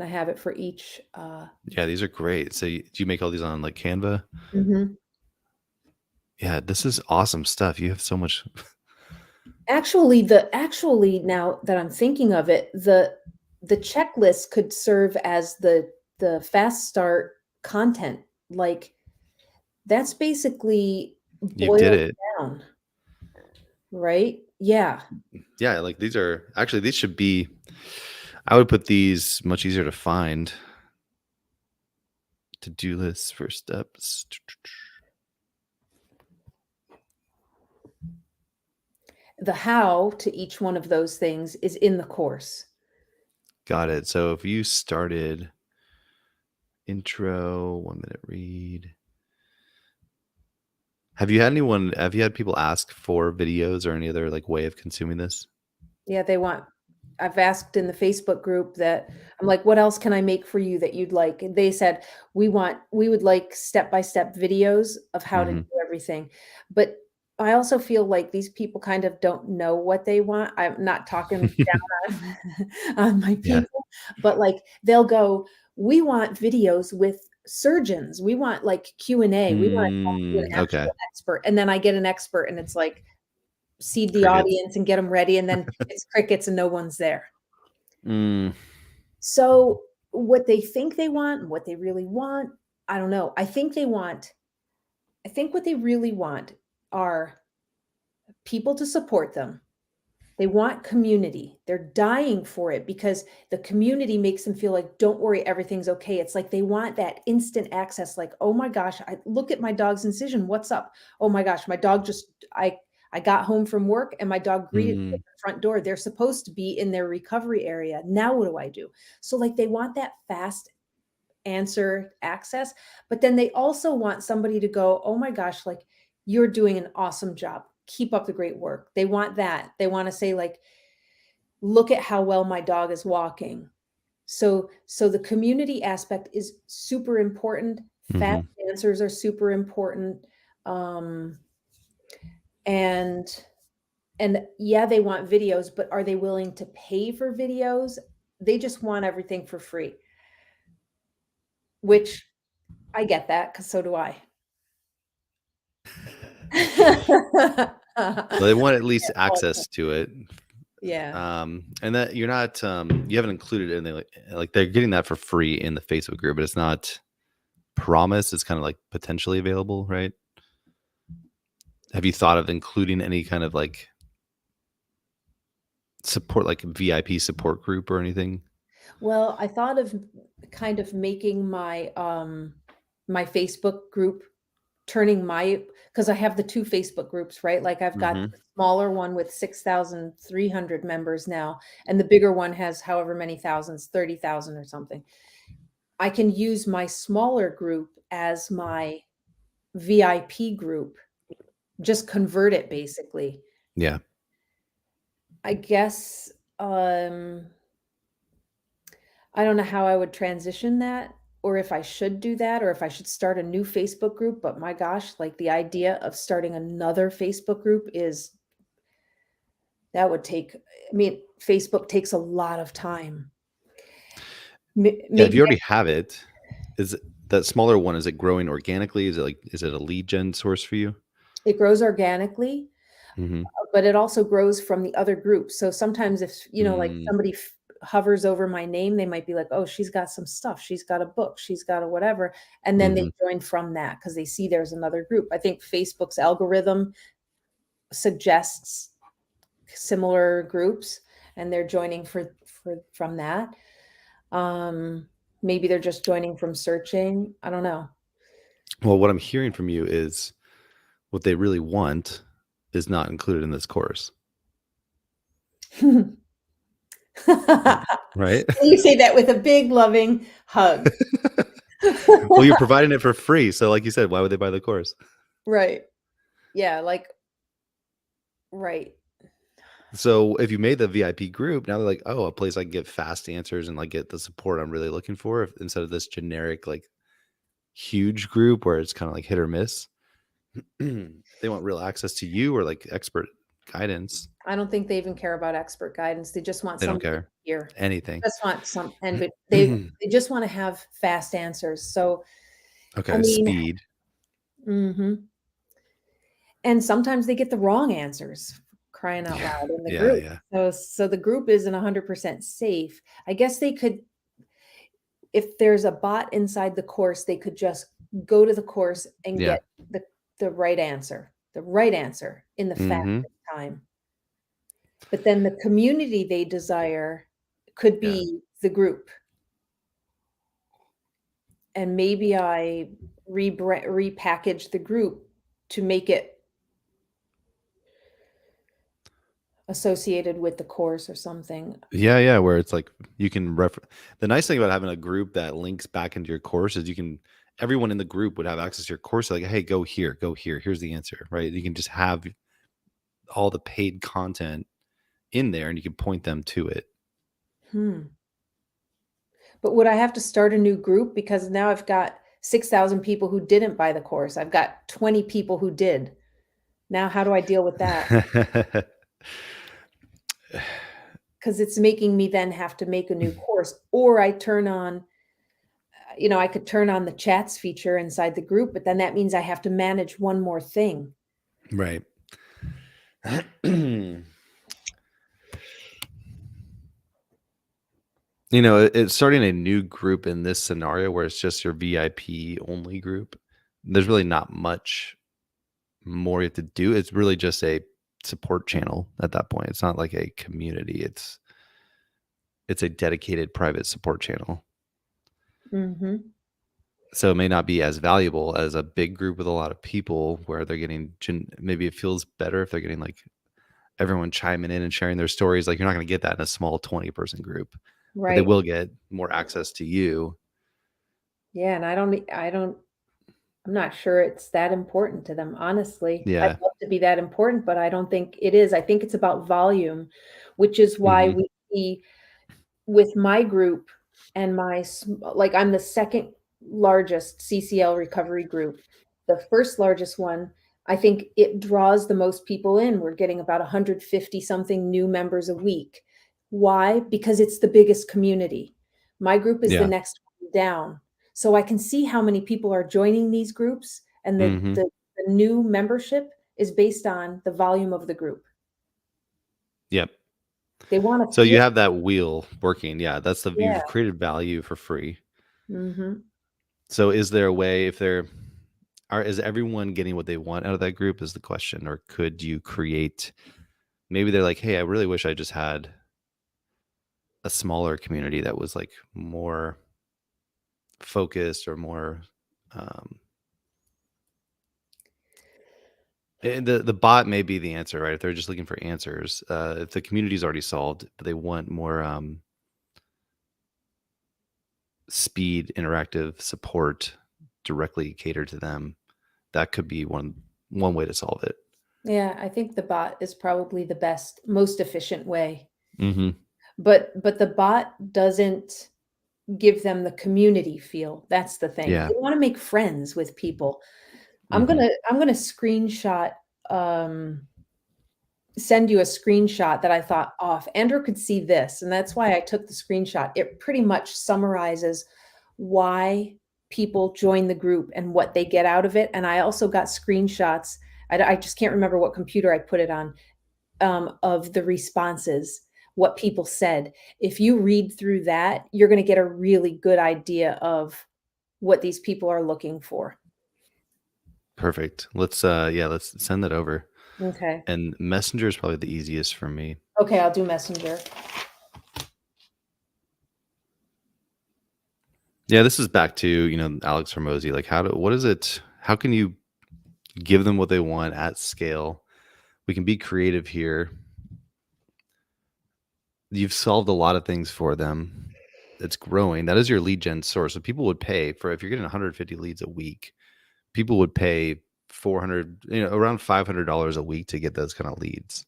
I have it for each, Yeah, these are great. So, do you make all these on like Canva? mhm. Yeah, this is awesome stuff. You have so much. Actually, now that I'm thinking of it, the checklist could serve as the fast start content. Like, that's basically You did boiled it. down, right? Yeah. Yeah, like these should be. I would put these much easier to find. To do lists, first steps. The how to each one of those things is in the course. Got it. So if you started intro, 1 minute read. Have you had people ask for videos or any other like way of consuming this? Yeah, they want I've asked in the Facebook group that I'm like, "What else can I make for you that you'd like?" And they said, we would like step-by-step videos of how to do Hmm. everything." But I also feel like these people kind of don't know what they want. I'm not talking down on on my Yeah. people, but, like, they'll go, "We want videos with surgeons. We want, like, Q&A. We wanna talk to an Okay. actual expert." And then I get an expert, and it's like seed the Crickets. audience and get them ready, and then it's crickets and no one's there. Mm, So, what they think they want and what they really want, I don't know. I think what they really want are people to support them. They want community. They're dying for it because the community makes them feel like, "Don't worry, everything's okay." It's like they want that instant access, like, "Oh my gosh, I look at my dog's incision. What's up? Oh my gosh, my dog just I got home from work and my dog greeted me at Mm, the front door. They're supposed to be in their recovery area. Now what do I do? So like they want that fast answer access, but then they also want somebody to go, "Oh my gosh, like you're doing an awesome job. Keep up the great work." They want that. They want to say like, "Look at how well my dog is walking." So the community aspect is super important. Fast mhm. answers are super important. Um, and and yeah, they want videos, but are they willing to pay for videos? They just want everything for free, which I get that because so do I. Well, they want at least Yeah, all the time. access to it. Yeah. And that you're not, you haven't included it in the, like they're getting that for free in the Facebook group, but it's not promised. It's kind of like potentially available, right? Have you thought of including any kind of like support, like VIP support group or anything? Well, I thought of kind of making my Facebook group turning my because I have the 2 Facebook groups, right? Like, I've got Mhm. the smaller one with 6,300 members now, and the bigger one has however many thousands, 30,000 or something. I can use my smaller group as my VIP group, just convert it basically. Yeah. I guess, I don't know how I would transition that, or if I should do that, or if I should start a new Facebook group, but my gosh, like, the idea of starting another Facebook group is that would take I mean, Facebook takes a lot of time. Yeah, if Maybe you already have it, is that smaller one, is it growing organically? Is it like, is it a lead gen source for you? it grows organically, Mhm. but it also grows from the other groups. So sometimes if, like Mm, somebody hovers over my name, they might be like, "Oh, she's got some stuff. She's got a book. She's got a whatever." And then they mhm. join from that because they see there's another group. I think Facebook's algorithm suggests similar groups and they're joining for from that. Um, Maybe they're just joining from searching. I don't know. Well, what I'm hearing from you is what they really want is not included in this course, right? You say that with a big loving hug. Well, you're providing it for free, so like you said, why would they buy the course? Right. Yeah, like right. So if you made the VIP group, now they're like, oh, a place I can get fast answers and like get the support I'm really looking for, if, instead of this generic like huge group where it's kind of like hit or miss. They want real access to you or like expert guidance. I don't think they even care about expert guidance. They just want They don't somebody care here. anything. Just want some and but they just wanna have fast answers. So, I Okay, mean speed. mhm. And sometimes they get the wrong answers, crying out Yeah, loud in the yeah, group. yeah. So the group isn't 100% safe. I guess they could if there's a bot inside the course, they could just go to the course and Yeah. get the the right answer in the Mm-hmm. fastest time. But then the community they desire could Yeah. be the group. And maybe I repackage the group to make it associated with the course or something. Yeah, yeah, where it's like you can refer the nice thing about having a group that links back into your course is you can everyone in the group would have access to your course, like, hey, go here, go here. Here's the answer, right? You can just have all the paid content in there and you can point them to it. Hmm. But would I have to start a new group? Because now I've got 6,000 people who didn't buy the course. I've got 20 people who did. Now how do I deal with that? Because it's making me then have to make a new course, or I turn on I could turn on the chats feature inside the group, but then that means I have to manage one more thing. Right. You know, it's starting a new group in this scenario where it's just your VIP only group. There's really not much more you have to do. It's really just a support channel at that point. It's not like a community. It's a dedicated private support channel. Mhm. So it may not be as valuable as a big group with a lot of people where they're getting maybe it feels better if they're getting like everyone chiming in and sharing their stories. Like you're not going to get that in a small 20-person group, but they Right. will get more access to you. Yeah, and I'm not sure it's that important to them, honestly. I'd Yeah. love to be that important, but I don't think it is. I think it's about volume, which is why Hmm. we see with my group and like I'm the second largest CCL recovery group. The first largest one, I think it draws the most people in. We're getting about 150 something new members a week. Why? Because it's the biggest community. My group is the Yeah. next one down. So I can see how many people are joining these groups, and Hmm. the new membership is based on the volume of the group. Yep. They want to So you feel, have that wheel working. Yeah. yeah. You've created value for free. Hmm. So is there a way if is everyone getting what they want out of that group is the question, or could you create, maybe they're like, hey, I really wish I just had a smaller community that was like more focused or more, um, and the bot may be the answer, right? If they're just looking for answers, if the community's already solved, but they want more speed, interactive support directly catered to them, that could be one way to solve it. Yeah, I think the bot is probably the best, most efficient way. Hmm. But the bot doesn't give them the community feel. That's the thing. Yeah. They wanna make friends with people. Hmm. I'm gonna screenshot, um send you a screenshot that I thought, "Oh, if Andrew could see this," and that's why I took the screenshot. It pretty much summarizes why people join the group and what they get out of it, and I also got screenshots. I just can't remember what computer I put it on, of the responses, what people said. If you read through that, you're gonna get a really good idea of what these people are looking for. Perfect. Let's send that over. Okay. And Messenger is probably the easiest for me. Okay, I'll do Messenger. Yeah, this is back to, Alex Hormozy. Like what is it? How can you give them what they want at scale? We can be creative here. You've solved a lot of things for them. It's growing. That is your lead gen source. So people would pay for, if you're getting 150 leads a week, people would pay 400, around $500 a week to get those kind of leads.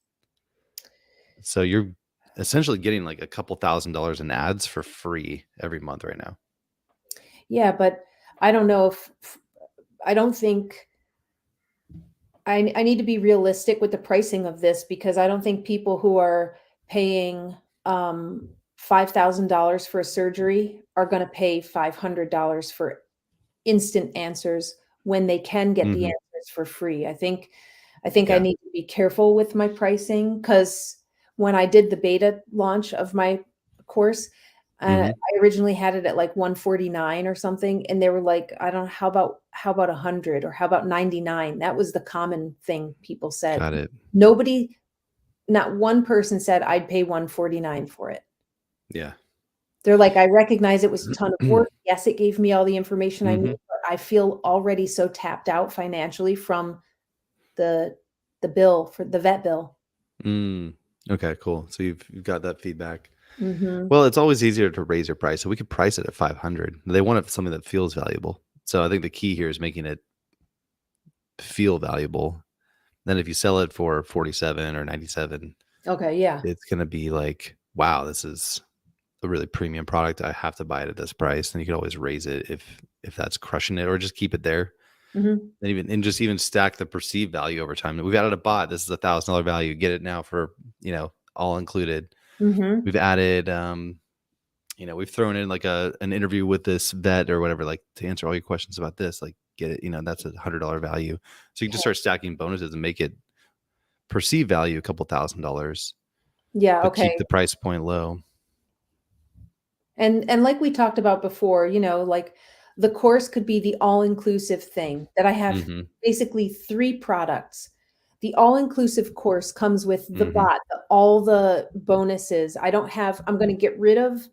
So you're essentially getting like a couple $1,000s in ads for free every month right now. Yeah, but I don't know if I don't think I need to be realistic with the pricing of this because I don't think people who are paying $5,000 for a surgery are going to pay $500 for instant answers when they can get the Hmm. answers for free. I think I Yeah. need to be careful with my pricing because when I did the beta launch of my course, Hmm. I originally had it at like 149 or something, and they were like, "I don't how about 100 or how about 99?" That was the common thing people said. Got it. Nobody, not one person said, "I'd pay 149 for it." Yeah. They're like, "I recognize it was a ton of work. Yes, it gave me all the information I need, Hmm. but I feel already so tapped out financially from the bill for the vet bill." Mm. Okay, cool. So you've got that feedback. Mhm. Well, it's always easier to raise your price. So we could price it at 500. They want it something that feels valuable. So I think the key here is making it feel valuable. Then if you sell it for 47 or 97, Okay, yeah. it's going to be like, wow, this is a really premium product. I have to buy it at this price. And you could always raise it if that's crushing it, or just keep it there. Mhm. And just even stack the perceived value over time. We've added a bot. This is $1,000 value. Get it now for, all included. Mhm. We've added we've thrown in like an interview with this vet or whatever, like to answer all your questions about this, like get it, that's $100 value. So you can just start stacking bonuses and make it perceived value a couple $1,000s, Yeah, but keep okay. the price point low. And like we talked about before, like the course could be the all-inclusive thing that I have Hmm. basically 3 products. The all-inclusive course comes with the Hmm. bot, all the bonuses. I'm gonna get rid of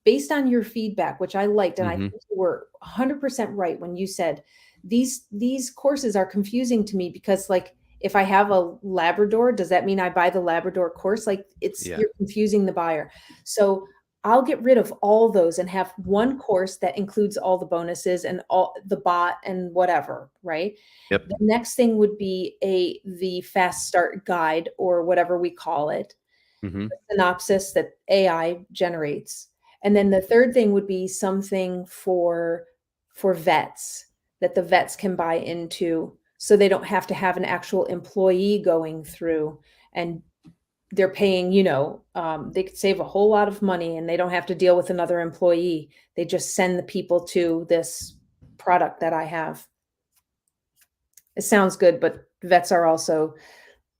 based on your feedback, which I liked, and I Mhm. think you were 100% right when you said these courses are confusing to me because like if I have a Labrador, does that mean I buy the Labrador course? Like it's Yeah. you're confusing the buyer. So I'll get rid of all those and have one course that includes all the bonuses and all the bot and whatever, right? Yep. The next thing would be the fast start guide or whatever we call it, Mhm. synopsis that AI generates. And then the third thing would be something for vets that the vets can buy into so they don't have to have an actual employee going through and they're paying, they could save a whole lot of money and they don't have to deal with another employee. They just send the people to this product that I have. It sounds good, but vets are also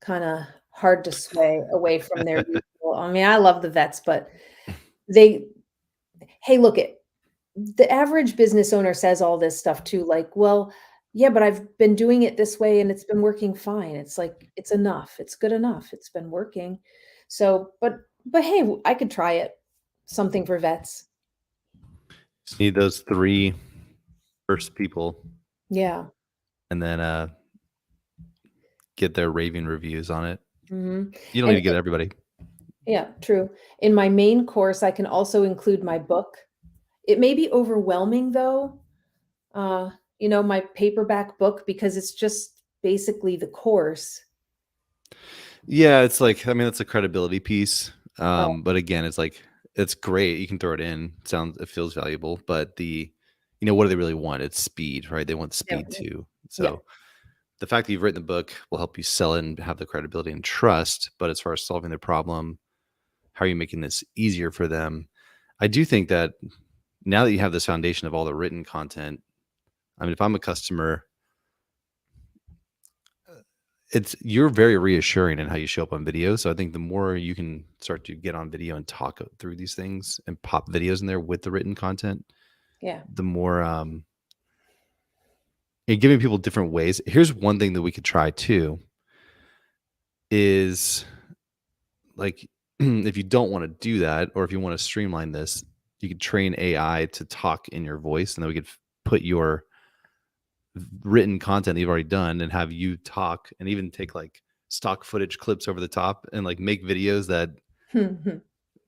kind of hard to sway away from their usual. I mean, I love the vets, but they hey, look it the average business owner says all this stuff too, like, well, yeah, but I've been doing it this way and it's been working fine. It's like it's enough. It's good enough. It's been working. So, but hey, I could try it. Something for vets. Just need those 3 first people Yeah. and then, get their raving reviews on it. Mhm. You don't need And to get everybody. yeah, true. In my main course, I can also include my book. It may be overwhelming though, uh, my paperback book because it's just basically the course. Yeah, it's like I mean, it's a credibility piece, Oh, but again, it's like it's great, you can throw it in, it feels valuable, but what do they really want? It's speed, right? They want yeah, speed too. yeah, So, the fact that you've written the book will help you sell it and have the credibility and trust, but as far as solving their problem, how are you making this easier for them? I do think that now that you have this foundation of all the written content, I mean, if I'm a customer, you're very reassuring in how you show up on video. So I think the more you can start to get on video and talk through these things and pop videos in there with the written content, yeah. the more and giving people different ways. Here's one thing that we could try too is like if you don't want to do that or if you want to streamline this, you could train AI to talk in your voice and then we could put your written content that you've already done and have you talk and even take like stock footage clips over the top and like make videos that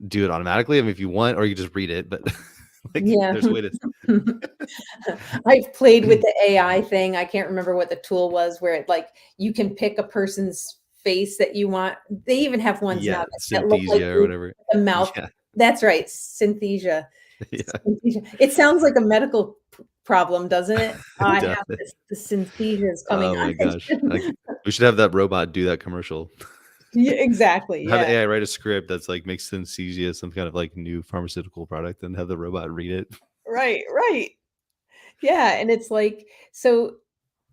do it automatically. I mean, if you want, or you just read it, but like Yeah. there's a way to I've played with the AI thing. I can't remember what the tool was where it like you can pick a person's face that you want. They even have ones now yeah, that look like synthesia or you, whatever. the mouth. Yeah. That's right, synthesia. Yeah. Synthesia. It sounds like a medical problem, doesn't it? I It does. have this the synthesia is coming Oh my gosh. on. We should have that robot do that commercial. Yeah, exactly. Have Yeah. AI write a script that's like makes synesthesia some kind of like new pharmaceutical product and have the robot read it. Right, right. Yeah, and it's like so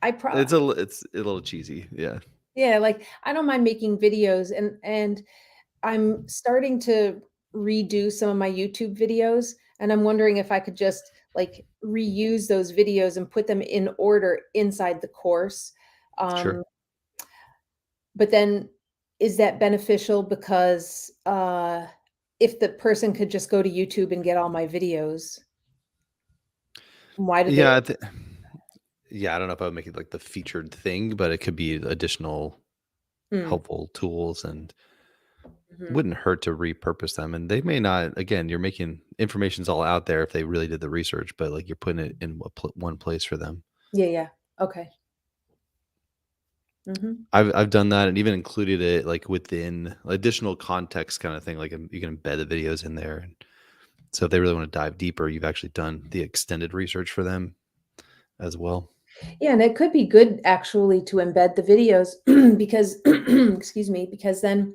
I pro It's a little cheesy. Yeah. yeah, like I don't mind making videos and I'm starting to redo some of my YouTube videos, and I'm wondering if I could just, like, reuse those videos and put them in order inside the course, Sure. um, but then is that beneficial because, if the person could just go to YouTube and get all my videos, why do they Yeah, yeah, I don't know if I would make it like the featured thing, but it could be additional Mm, helpful tools and mhm. wouldn't hurt to repurpose them. And they may not, again, you're making information's all out there if they really did the research, but like you're putting it in one place for them. Yeah, yeah. Okay. Mhm. I've done that and even included it like within additional context kind of thing. Like you can embed the videos in there. And so if they really want to dive deeper, you've actually done the extended research for them as well. Yeah, and it could be good actually to embed the videos because excuse me, because then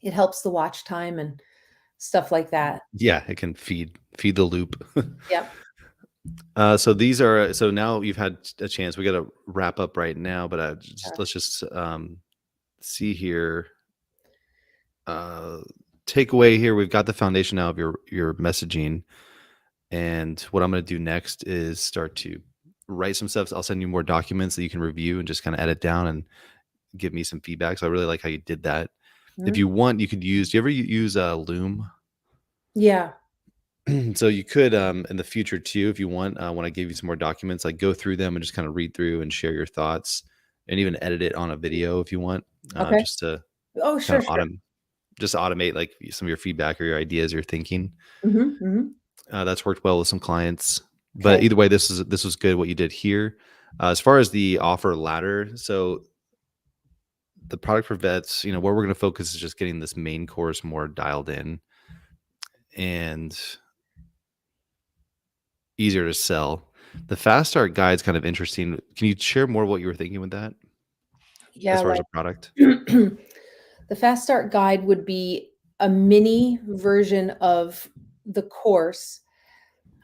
it helps the watch time and stuff like that. Yeah, it can feed the loop. Yep. So now you've had a chance. We got to wrap up right now, but Uh, let's just see here. Uh, Takeaway here: we've got the foundation now of your messaging, and what I'm going to do next is start to write some stuff. I'll send you more documents that you can review and just kind of edit down and give me some feedback. So I really like how you did that. If mhm. you want, you could use. Do you ever use Loom? Yeah. So you could, in the future too, if you want, when I give you some more documents, like go through them and just kind of read through and share your thoughts, and even edit it on a video if you want, Okay. just to Oh, kind sure, of sure. just automate like some of your feedback or your ideas, your thinking. Mhm, mhm. That's worked well with some clients. But Okay. either way, this was good what you did here. As far as the offer ladder, so the product for vets, where we're going to focus is just getting this main course more dialed in and easier to sell. The fast start guide's kind of interesting. Can you share more what you were thinking with that as Yeah, far as like a product? the Fast Start Guide would be a mini version of the course.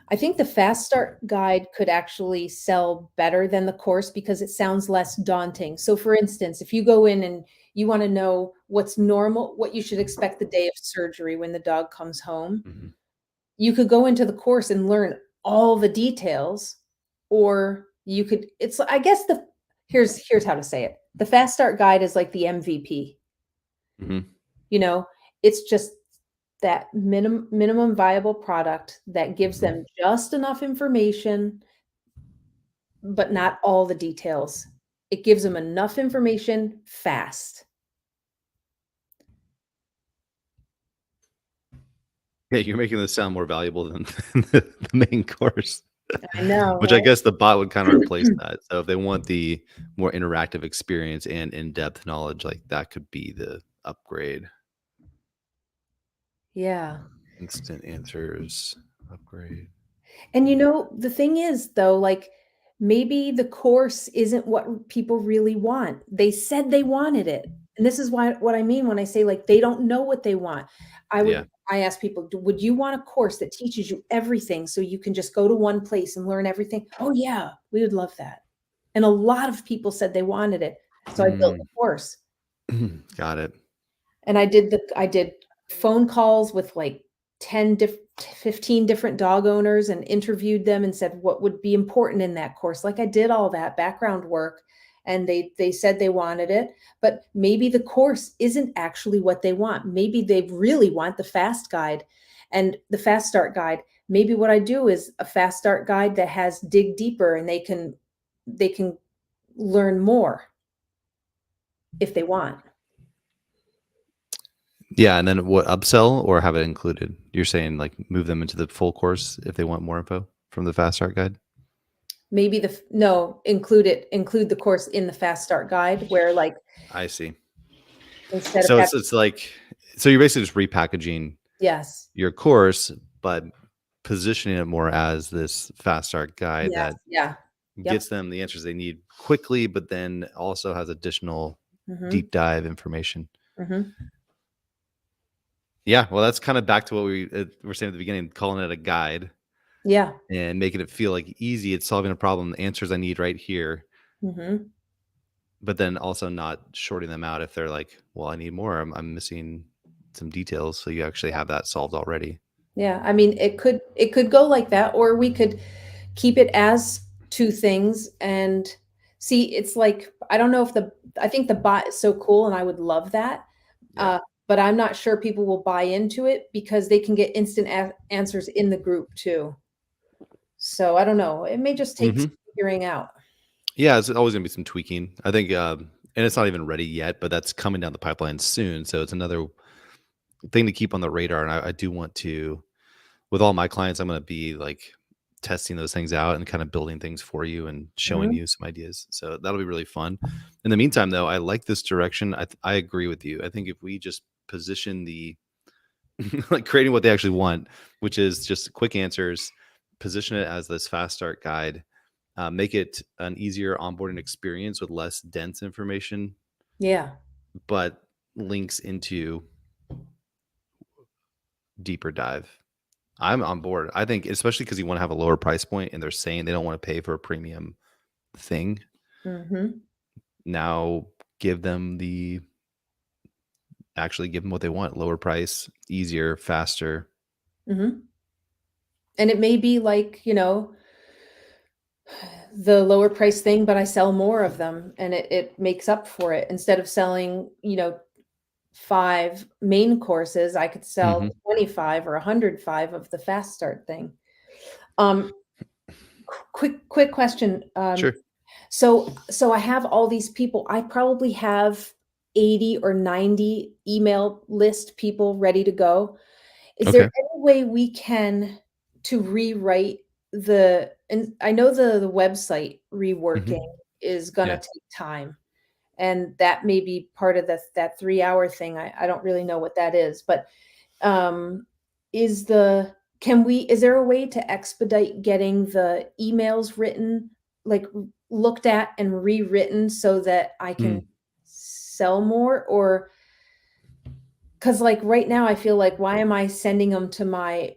I think the Fast Start Guide could actually sell better than the course because it sounds less daunting. So, for instance, if you go in and you wanna know what's normal, what you should expect the day of surgery when the dog comes home, Mhm. you could go into the course and learn all the details, or you could it's I guess the here's how to say it. The Fast Start Guide is like the MVP, Mhm. you know? It's just that minimum viable product that gives them Mhm. just enough information, but not all the details. It gives them enough information fast. Yeah, you're making this sound more valuable than the main course, I know, which I guess the bot would kind of right? replace that. So if they want the more interactive experience and in-depth knowledge, like that could be the upgrade. Yeah. Instant answers upgrade. And the thing is though, like maybe the course isn't what people really want. They said they wanted it. And this is why what I mean when I say like they don't know what they want. Yeah. I ask people, would you want a course that teaches you everything so you can just go to one place and learn everything? Oh yeah, we would love that. And a lot of people said they wanted it. So I built Mm. the course. Got it. And I did phone calls with, like, 10 15 different dog owners and interviewed them and said what would be important in that course. Like, I did all that background work, and they said they wanted it, but maybe the course isn't actually what they want. Maybe they really want the fast guide and the fast start guide. Maybe what I do is a fast start guide that has dig deeper, and they can learn more if they want. Yeah, and then what, upsell or have it included? You're saying like move them into the full course if they want more info from the fast start guide? Maybe the f no, include the course in the fast start guide where, like, I see. instead of So having it's like so you're basically just repackaging yes, your course, but positioning it more as this fast start guide yes, that yeah, yep, gets them the answers they need quickly, but then also has additional mhm, deep dive information. mhm, Yeah, well, that's kind of back to what we were saying at the beginning, calling it a guide yeah, and making it feel like easy. It's solving a problem, the answers I need right here, mhm, but then also not shorting them out if they're like, well, I need more. I'm missing some details. So you actually have that solved already. yeah, I mean, it could go like that, or we could keep it as 2 things and see, it's like, I don't know if the I think the bot is so cool, and I would love that, Yeah. but I'm not sure people will buy into it because they can get instant answers in the group too. So, I don't know, it may just take Hmm. some figuring out. Yeah, it's always gonna be some tweaking. I think, and it's not even ready yet, but that's coming down the pipeline soon. So it's another thing to keep on the radar. And I do want to, with all my clients, I'm gonna be like testing those things out and kind of building things for you and showing Mhm, you some ideas. So that'll be really fun. In the meantime, though, I like this direction. I agree with you. I think if we just position the like creating what they actually want, which is just quick answers, position it as this fast start guide, make it an easier onboarding experience with less dense information, yeah. but links into deeper dive. I'm on board. I think, especially because you want to have a lower price point and they're saying they don't want to pay for a premium thing. Mhm, Now give them the actually give them what they want, lower price, easier, faster. mhm. And it may be like, the lower price thing, but I sell more of them and it makes up for it instead of selling, 5 main courses, I could sell Mhm. 25 or 105 of the fast start thing. Um, quick question. Sure. So I have all these people. I probably have 80 or 90 email list people ready to go. Is there Okay. any way we can to rewrite the and I know the website reworking Mhm. is gonna Yeah. take time, and that may be part of that 3-hour thing. I don't really know what that is, but, um, is the can we is there a way to expedite getting the emails written, like, looked at and rewritten so that I can Mm. sell more? Or 'cause, like, right now, I feel like, why am I sending them to my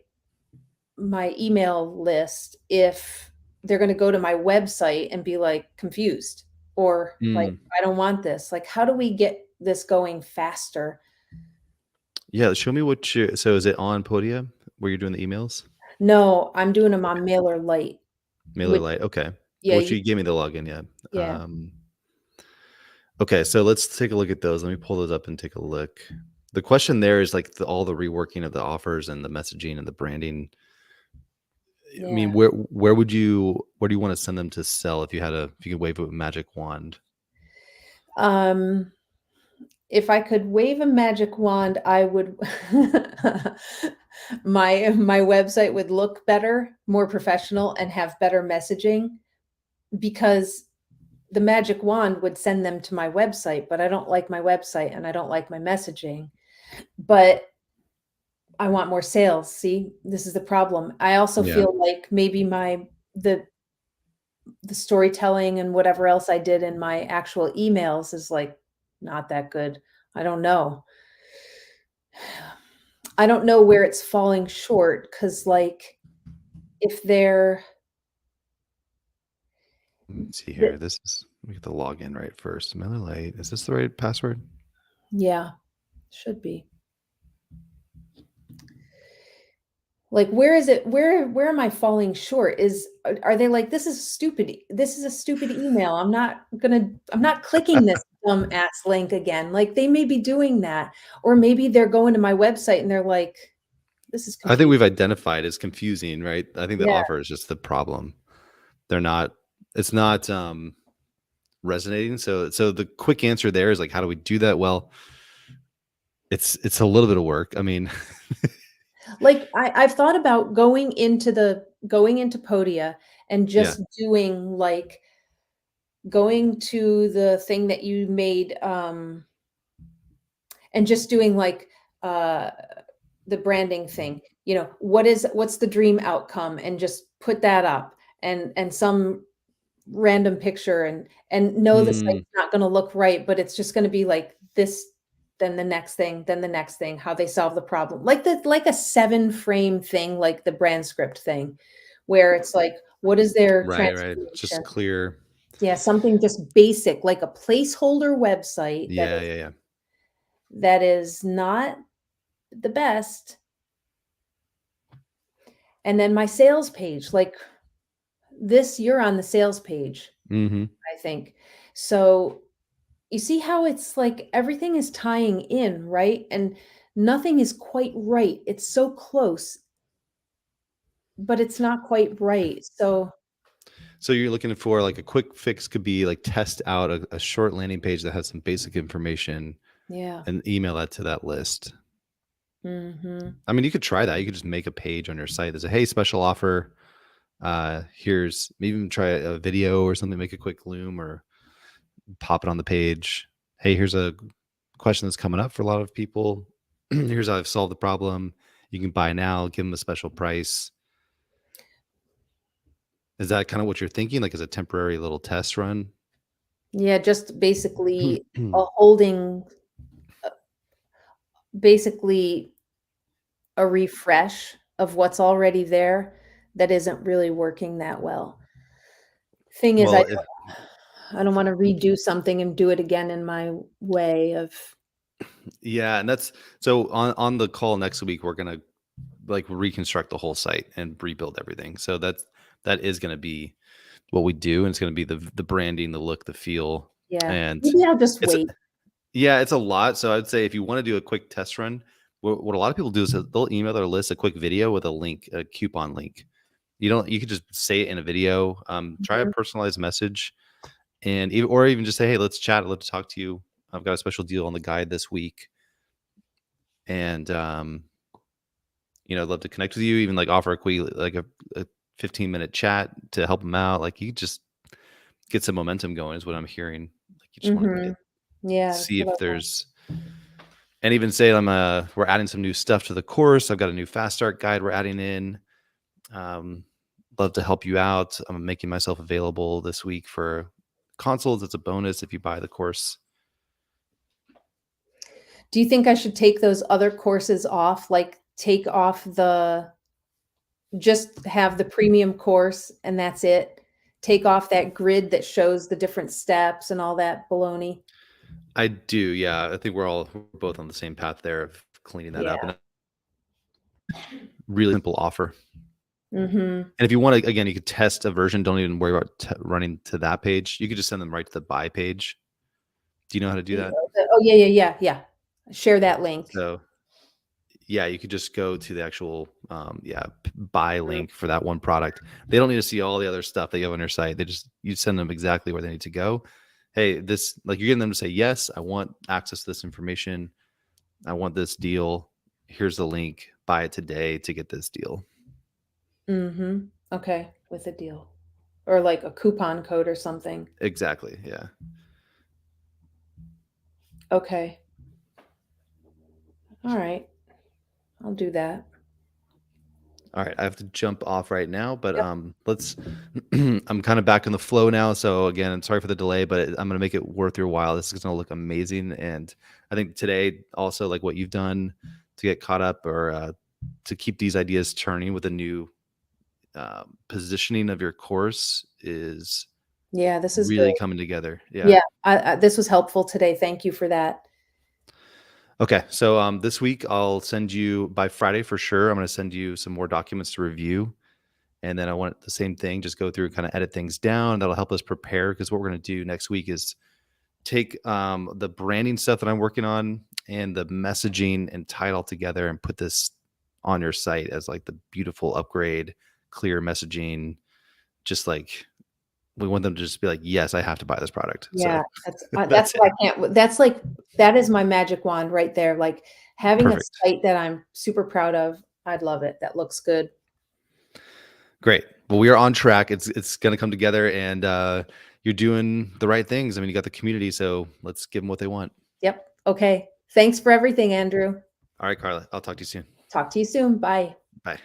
email list if they're gonna go to my website and be, like, confused or, like, Mm. "I don't want this." Like, how do we get this going faster? Yeah, show me what you so is it on Podia where you're doing the emails? No, I'm doing them Okay. on MailerLite, Mailer which Lite, okay. yeah, Which you you gave me the login, yeah. yeah, Okay, so let's take a look at those. Let me pull those up and take a look. The question there is like all the reworking of the offers and the messaging and the branding. I yeah. mean, where do you want to send them to sell if you could wave a magic wand? Um, if I could wave a magic wand, I would my website would look better, more professional, and have better messaging because the magic wand would send them to my website, but I don't like my website and I don't like my messaging. But I want more sales. See, this is the problem. I also Yeah. feel like maybe the the storytelling and whatever else I did in my actual emails is like not that good. I don't know. I don't know where it's falling short because like if they're Let me see the, here. Let me get the login right first. Mailer Lite. Is this the right password? yeah, should be. Like, where is it where am I falling short? Are they like, this is a stupid email. I'm not clicking this dumb ass link again." Like, they may be doing that, or maybe they're going to my website and they're like, "This is I think confusing." we've identified as confusing, right? I think the Yeah. offer is just the problem. They're not it's not resonating. So the quick answer there is like, how do we do that? Well, it's a little bit of work. I mean, Like, I've thought about going into Podia and yeah. just doing, like going to the thing that you made, and just doing, like, uh the branding thing, what's the dream outcome, and just put that up, and some random picture, and know the Mm, site's not gonna look right, but it's just gonna be like this, then the next thing, then the next thing, how they solve the problem. Like a 7 frame thing, like the brand script thing, where it's like, what is their right, right. transformation? Just clear. Yeah, something just basic, like a placeholder website Yeah, yeah, yeah. that is not the best. And then my sales page, like this, you're on the sales page, Mhm. I think. So you see how it's like everything is tying in, right? And nothing is quite right. It's so close, but it's not quite right. So So you're looking for like a quick fix could be like test out a short landing page that has some basic information yeah. and email that to that list. Mhm. I mean, you could try that. You could just make a page on your site that's a hey, special offer. Here's maybe even try a video or something, make a quick loom or pop it on the page. Hey, here's a question that's coming up for a lot of people. Here's how I've solved the problem. You can buy now, give them a special price. Is that kind of what you're thinking? Like as a temporary little test run? Yeah, just basically a holding basically a refresh of what's already there that isn't really working that well. Thing is, Well, if I don't wanna redo something and do it again in my way of yeah, and that's so on the call next week, we're gonna like reconstruct the whole site and rebuild everything. So that is gonna be what we do, and it's gonna be the branding, the look, the feel, yeah. and Maybe I'll just it's wait. Yeah, it's a lot. So I'd say if you want to do a quick test run, what a lot of people do is they'll email their list a quick video with a link, a coupon link. You could just say it in a video. Try a Mhm, personalized message, and or even just say, hey, let's chat. I'd love to talk to you. I've got a special deal on the guide this week, and I'd love to connect with you. Even like offer a quick like a 15-minute chat to help them out. Like you just get some momentum going is what I'm hearing. Like you just want to mhm. Yeah, that's see what I if want. there's and even say we're adding some new stuff to the course. I've got a new fast start guide we're adding in. Um, love to help you out. I'm making myself available this week for consults. It's a bonus if you buy the course. Do you think I should take those other courses off? Like, take off the just have the premium course and that's it? Take off that grid that shows the different steps and all that baloney? I do, yeah. I think we're both on the same path there of cleaning that up, Yeah. and a really simple offer. Mhm. And if you want to, again, you could test a version. Don't even worry about running to that page. You could just send them right to the buy page. Do you know how to do that? Oh, yeah, yeah, yeah, yeah. Share that link. So yeah, you could just go to the actual buy Mhm. link for that one product. They don't need to see all the other stuff that you have on your site. You send them exactly where they need to go. Hey, this like you're getting them to say, yes, I want access to this information. I want this deal. Here's the link. Buy it today to get this deal. Mhm. Okay, with a deal. Or like a coupon code or something. Exactly. Yeah. Okay. Alright. I'll do that. All right, I have to jump off right now, but Yep. let's. I'm kind of back in the flow now, so again, I'm sorry for the delay, but I'm gonna make it worth your while. This is gonna look amazing, and I think today also like what you've done to get caught up or to keep these ideas turning with a new positioning of your course is Yeah, this is really good. coming together. Yeah. Yeah, I this was helpful today. Thank you for that. Okay, so this week I'll send you by Friday for sure. I'm gonna send you some more documents to review. And then I want the same thing, just go through and kind of edit things down. That'll help us prepare because what we're going to do next week is take the branding stuff that I'm working on and the messaging and tie it all together and put this on your site as like the beautiful upgrade, clear messaging. Just like we want them to just be like, yes, I have to buy this product. So Yeah, that's that's it. what I can't that's like that is my magic wand right there, like, having a Perfect. site that I'm super proud of, I'd love it. That looks good. Great. Well, we are on track. It's going to come together and you're doing the right things. I mean, you got the community, so let's give them what they want. Yep. Okay. Thanks for everything, Andrew. All right, Carla, I'll talk to you soon. Talk to you soon. Bye. Bye.